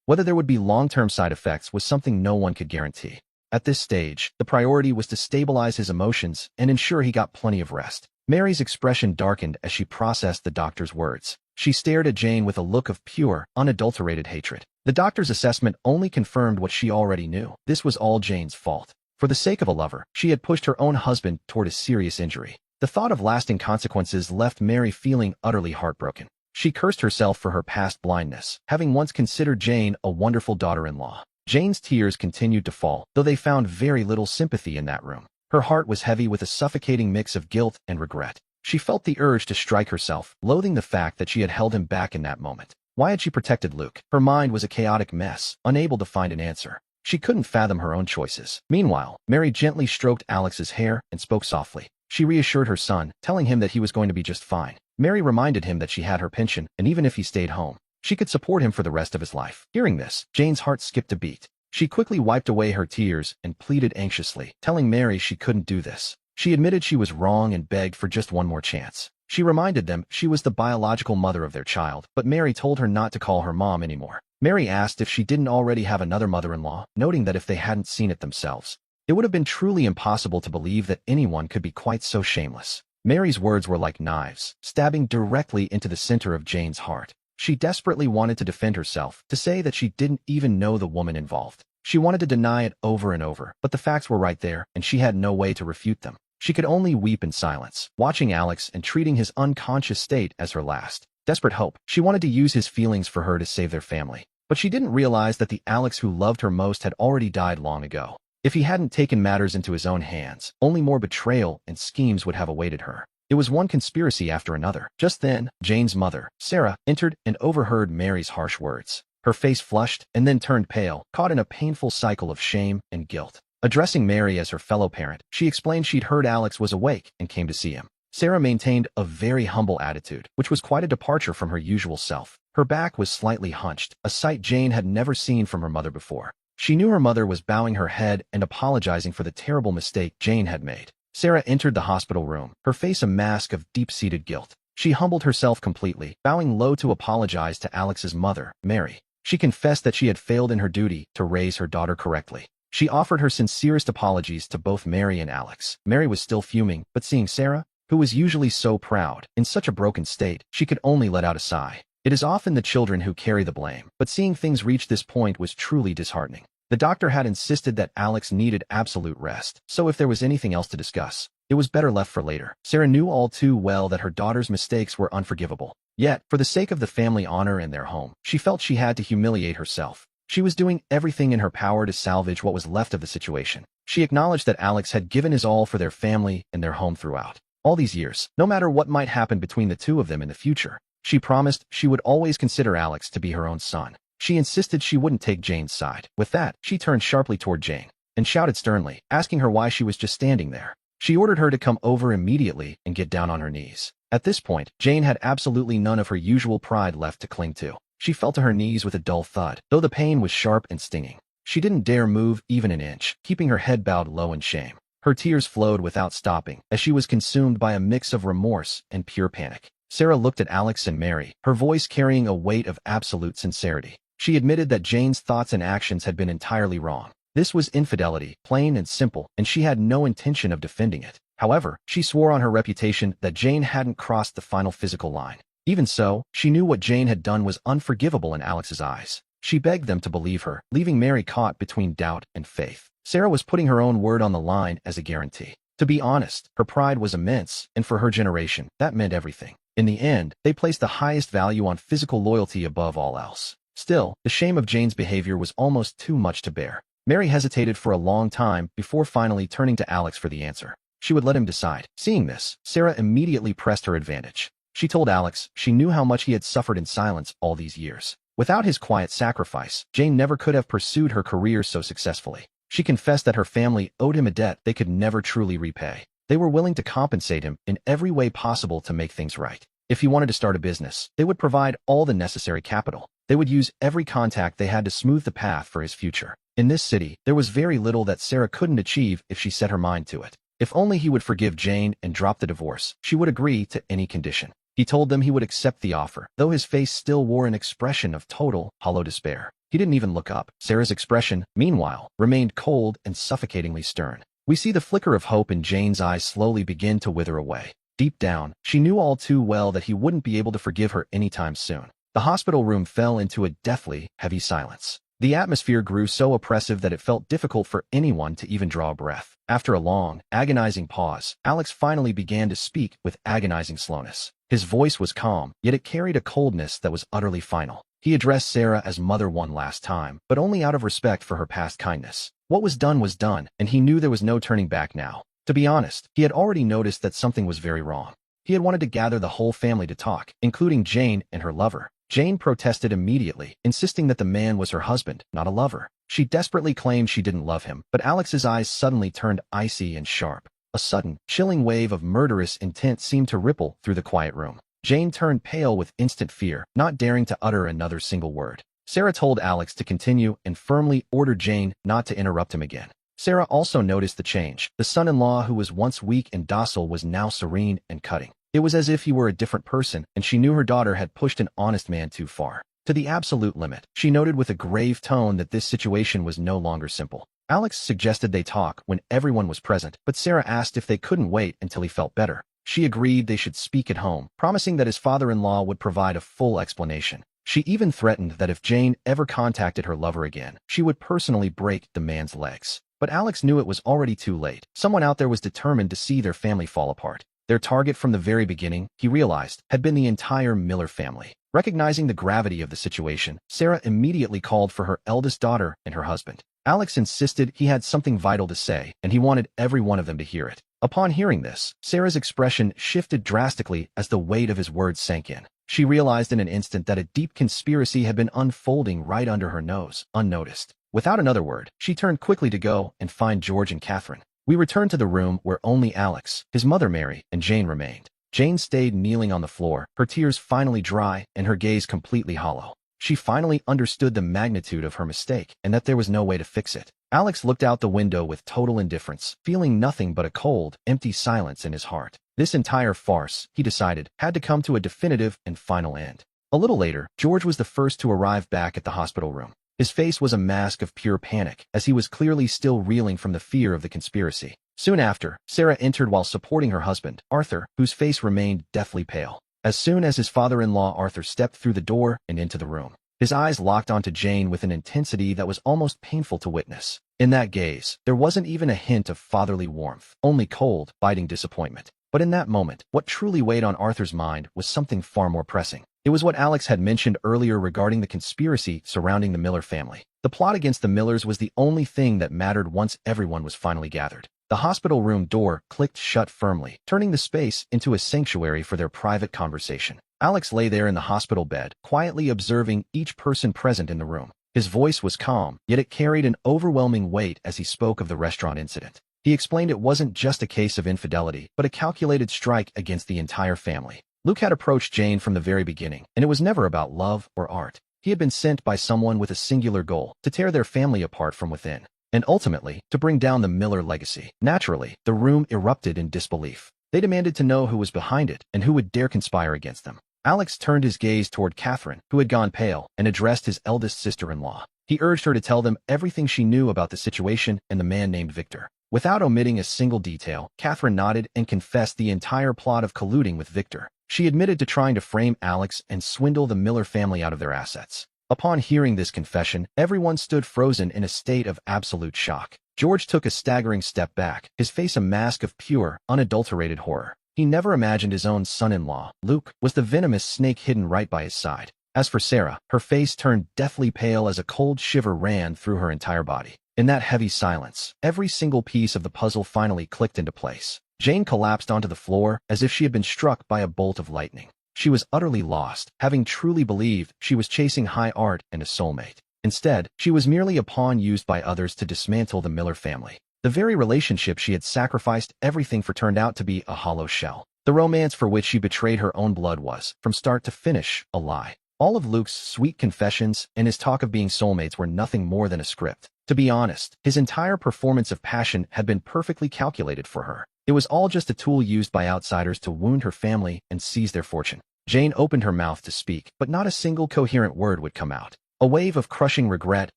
Whether there would be long-term side effects was something no one could guarantee. At this stage, the priority was to stabilize his emotions and ensure he got plenty of rest. Mary's expression darkened as she processed the doctor's words. She stared at Jane with a look of pure, unadulterated hatred. The doctor's assessment only confirmed what she already knew. This was all Jane's fault. For the sake of a lover, she had pushed her own husband toward a serious injury. The thought of lasting consequences left Mary feeling utterly heartbroken. She cursed herself for her past blindness, having once considered Jane a wonderful daughter-in-law. Jane's tears continued to fall, though they found very little sympathy in that room. Her heart was heavy with a suffocating mix of guilt and regret. She felt the urge to strike herself, loathing the fact that she had held him back in that moment. Why had she protected Luke? Her mind was a chaotic mess, unable to find an answer. She couldn't fathom her own choices. Meanwhile, Mary gently stroked Alex's hair and spoke softly. She reassured her son, telling him that he was going to be just fine. Mary reminded him that she had her pension, and even if he stayed home, she could support him for the rest of his life. Hearing this, Jane's heart skipped a beat. She quickly wiped away her tears and pleaded anxiously, telling Mary she couldn't do this. She admitted she was wrong and begged for just one more chance. She reminded them she was the biological mother of their child, but Mary told her not to call her mom anymore. Mary asked if she didn't already have another mother-in-law, noting that if they hadn't seen it themselves, it would have been truly impossible to believe that anyone could be quite so shameless. Mary's words were like knives, stabbing directly into the center of Jane's heart. She desperately wanted to defend herself, to say that she didn't even know the woman involved. She wanted to deny it over and over, but the facts were right there, and she had no way to refute them. She could only weep in silence, watching Alex and treating his unconscious state as her last desperate hope. She wanted to use his feelings for her to save their family. But she didn't realize that the Alex who loved her most had already died long ago. If he hadn't taken matters into his own hands, only more betrayal and schemes would have awaited her. It was one conspiracy after another. Just then, Jane's mother, Sarah, entered and overheard Mary's harsh words. Her face flushed and then turned pale, caught in a painful cycle of shame and guilt. Addressing Mary as her fellow parent, she explained she'd heard Alex was awake and came to see him. Sarah maintained a very humble attitude, which was quite a departure from her usual self. Her back was slightly hunched, a sight Jane had never seen from her mother before. She knew her mother was bowing her head and apologizing for the terrible mistake Jane had made. Sarah entered the hospital room, her face a mask of deep-seated guilt. She humbled herself completely, bowing low to apologize to Alex's mother, Mary. She confessed that she had failed in her duty to raise her daughter correctly. She offered her sincerest apologies to both Mary and Alex. Mary was still fuming, but seeing Sarah, who was usually so proud, in such a broken state, she could only let out a sigh. It is often the children who carry the blame, but seeing things reach this point was truly disheartening. The doctor had insisted that Alex needed absolute rest, so if there was anything else to discuss, it was better left for later. Sarah knew all too well that her daughter's mistakes were unforgivable. Yet, for the sake of the family honor and their home, she felt she had to humiliate herself. She was doing everything in her power to salvage what was left of the situation. She acknowledged that Alex had given his all for their family and their home throughout all these years, no matter what might happen between the two of them in the future. She promised she would always consider Alex to be her own son. She insisted she wouldn't take Jane's side. With that, she turned sharply toward Jane and shouted sternly, asking her why she was just standing there. She ordered her to come over immediately and get down on her knees. At this point, Jane had absolutely none of her usual pride left to cling to. She fell to her knees with a dull thud, though the pain was sharp and stinging. She didn't dare move even an inch, keeping her head bowed low in shame. Her tears flowed without stopping, as she was consumed by a mix of remorse and pure panic. Sarah looked at Alex and Mary, her voice carrying a weight of absolute sincerity. She admitted that Jane's thoughts and actions had been entirely wrong. This was infidelity, plain and simple, and she had no intention of defending it. However, she swore on her reputation that Jane hadn't crossed the final physical line. Even so, she knew what Jane had done was unforgivable in Alex's eyes. She begged them to believe her, leaving Mary caught between doubt and faith. Sarah was putting her own word on the line as a guarantee. To be honest, her pride was immense, and for her generation, that meant everything. In the end, they placed the highest value on physical loyalty above all else. Still, the shame of Jane's behavior was almost too much to bear. Mary hesitated for a long time before finally turning to Alex for the answer. She would let him decide. Seeing this, Sarah immediately pressed her advantage. She told Alex she knew how much he had suffered in silence all these years. Without his quiet sacrifice, Jane never could have pursued her career so successfully. She confessed that her family owed him a debt they could never truly repay. They were willing to compensate him in every way possible to make things right. If he wanted to start a business, they would provide all the necessary capital. They would use every contact they had to smooth the path for his future. In this city, there was very little that Sarah couldn't achieve if she set her mind to it. If only he would forgive Jane and drop the divorce, she would agree to any condition. He told them he would accept the offer, though his face still wore an expression of total, hollow despair. He didn't even look up. Sarah's expression, meanwhile, remained cold and suffocatingly stern. We see the flicker of hope in Jane's eyes slowly begin to wither away. Deep down, she knew all too well that he wouldn't be able to forgive her anytime soon. The hospital room fell into a deathly, heavy silence. The atmosphere grew so oppressive that it felt difficult for anyone to even draw a breath. After a long, agonizing pause, Alex finally began to speak with agonizing slowness. His voice was calm, yet it carried a coldness that was utterly final. He addressed Sarah as Mother one last time, but only out of respect for her past kindness. What was done, and he knew there was no turning back now. To be honest, he had already noticed that something was very wrong. He had wanted to gather the whole family to talk, including Jane and her lover. Jane protested immediately, insisting that the man was her husband, not a lover. She desperately claimed she didn't love him, but Alex's eyes suddenly turned icy and sharp. A sudden, chilling wave of murderous intent seemed to ripple through the quiet room. Jane turned pale with instant fear, not daring to utter another single word. Sarah told Alex to continue and firmly ordered Jane not to interrupt him again. Sarah also noticed the change. The son-in-law who was once weak and docile was now serene and cutting. It was as if he were a different person, and she knew her daughter had pushed an honest man too far. To the absolute limit. She noted with a grave tone that this situation was no longer simple. Alex suggested they talk when everyone was present, but Sarah asked if they couldn't wait until he felt better. She agreed they should speak at home, promising that his father-in-law would provide a full explanation. She even threatened that if Jane ever contacted her lover again, she would personally break the man's legs. But Alex knew it was already too late. Someone out there was determined to see their family fall apart. Their target from the very beginning, he realized, had been the entire Miller family. Recognizing the gravity of the situation, Sarah immediately called for her eldest daughter and her husband. Alex insisted he had something vital to say, and he wanted every one of them to hear it. Upon hearing this, Sarah's expression shifted drastically as the weight of his words sank in. She realized in an instant that a deep conspiracy had been unfolding right under her nose, unnoticed. Without another word, she turned quickly to go and find George and Catherine. We returned to the room where only Alex, his mother Mary, and Jane remained. Jane stayed kneeling on the floor, her tears finally dry and her gaze completely hollow. She finally understood the magnitude of her mistake and that there was no way to fix it. Alex looked out the window with total indifference, feeling nothing but a cold, empty silence in his heart. This entire farce, he decided, had to come to a definitive and final end. A little later, George was the first to arrive back at the hospital room. His face was a mask of pure panic, as he was clearly still reeling from the fear of the conspiracy. Soon after, Sarah entered while supporting her husband, Arthur, whose face remained deathly pale. As soon as his father-in-law Arthur stepped through the door and into the room, his eyes locked onto Jane with an intensity that was almost painful to witness. In that gaze, there wasn't even a hint of fatherly warmth, only cold, biting disappointment. But in that moment, what truly weighed on Arthur's mind was something far more pressing. It was what Alex had mentioned earlier regarding the conspiracy surrounding the Miller family. The plot against the Millers was the only thing that mattered once everyone was finally gathered. The hospital room door clicked shut firmly, turning the space into a sanctuary for their private conversation. Alex lay there in the hospital bed, quietly observing each person present in the room. His voice was calm, yet it carried an overwhelming weight as he spoke of the restaurant incident. He explained it wasn't just a case of infidelity, but a calculated strike against the entire family. Luke had approached Jane from the very beginning, and it was never about love or art. He had been sent by someone with a singular goal, to tear their family apart from within, and ultimately, to bring down the Miller legacy. Naturally, the room erupted in disbelief. They demanded to know who was behind it, and who would dare conspire against them. Alex turned his gaze toward Catherine, who had gone pale, and addressed his eldest sister-in-law. He urged her to tell them everything she knew about the situation and the man named Victor. Without omitting a single detail, Catherine nodded and confessed the entire plot of colluding with Victor. She admitted to trying to frame Alex and swindle the Miller family out of their assets. Upon hearing this confession, everyone stood frozen in a state of absolute shock. George took a staggering step back, his face a mask of pure, unadulterated horror. He never imagined his own son-in-law, Luke, was the venomous snake hidden right by his side. As for Sarah, her face turned deathly pale as a cold shiver ran through her entire body. In that heavy silence, every single piece of the puzzle finally clicked into place. Jane collapsed onto the floor as if she had been struck by a bolt of lightning. She was utterly lost, having truly believed she was chasing high art and a soulmate. Instead, she was merely a pawn used by others to dismantle the Miller family. The very relationship she had sacrificed everything for turned out to be a hollow shell. The romance for which she betrayed her own blood was, from start to finish, a lie. All of Luke's sweet confessions and his talk of being soulmates were nothing more than a script. To be honest, his entire performance of passion had been perfectly calculated for her. It was all just a tool used by outsiders to wound her family and seize their fortune. Jane opened her mouth to speak, but not a single coherent word would come out. A wave of crushing regret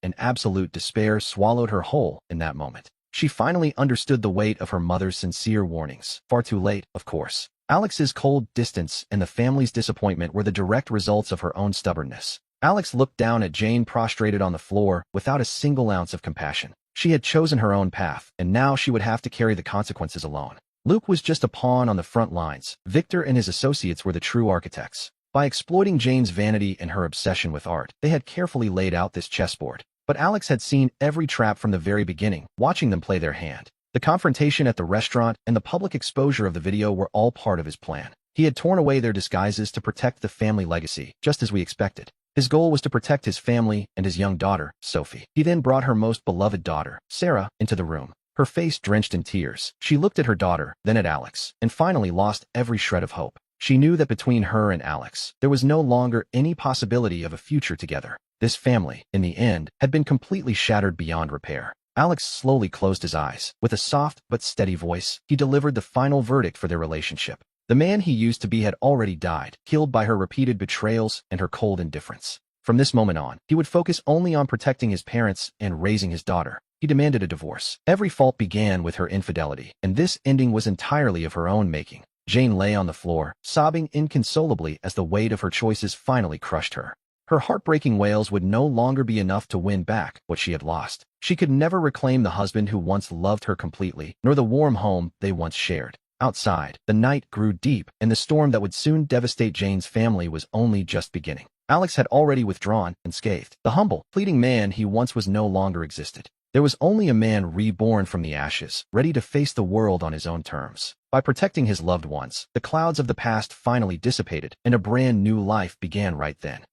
and absolute despair swallowed her whole in that moment. She finally understood the weight of her mother's sincere warnings. Far too late, of course. Alex's cold distance and the family's disappointment were the direct results of her own stubbornness. Alex looked down at Jane prostrated on the floor without a single ounce of compassion. She had chosen her own path, and now she would have to carry the consequences alone. Luke was just a pawn on the front lines. Victor and his associates were the true architects. By exploiting Jane's vanity and her obsession with art, they had carefully laid out this chessboard. But Alex had seen every trap from the very beginning, watching them play their hand. The confrontation at the restaurant and the public exposure of the video were all part of his plan. He had torn away their disguises to protect the family legacy, just as we expected. His goal was to protect his family and his young daughter, Sophie. He then brought her most beloved daughter, Sarah, into the room. Her face drenched in tears. She looked at her daughter, then at Alex, and finally lost every shred of hope. She knew that between her and Alex, there was no longer any possibility of a future together. This family, in the end, had been completely shattered beyond repair. Alex slowly closed his eyes. With a soft but steady voice, he delivered the final verdict for their relationship. The man he used to be had already died, killed by her repeated betrayals and her cold indifference. From this moment on, he would focus only on protecting his parents and raising his daughter. He demanded a divorce. Every fault began with her infidelity, and this ending was entirely of her own making. Jane lay on the floor, sobbing inconsolably as the weight of her choices finally crushed her. Her heartbreaking wails would no longer be enough to win back what she had lost. She could never reclaim the husband who once loved her completely, nor the warm home they once shared. Outside, the night grew deep, and the storm that would soon devastate Jane's family was only just beginning. Alex had already withdrawn, unscathed. The humble, fleeting man he once was no longer existed. There was only a man reborn from the ashes, ready to face the world on his own terms. By protecting his loved ones, the clouds of the past finally dissipated, and a brand new life began right then.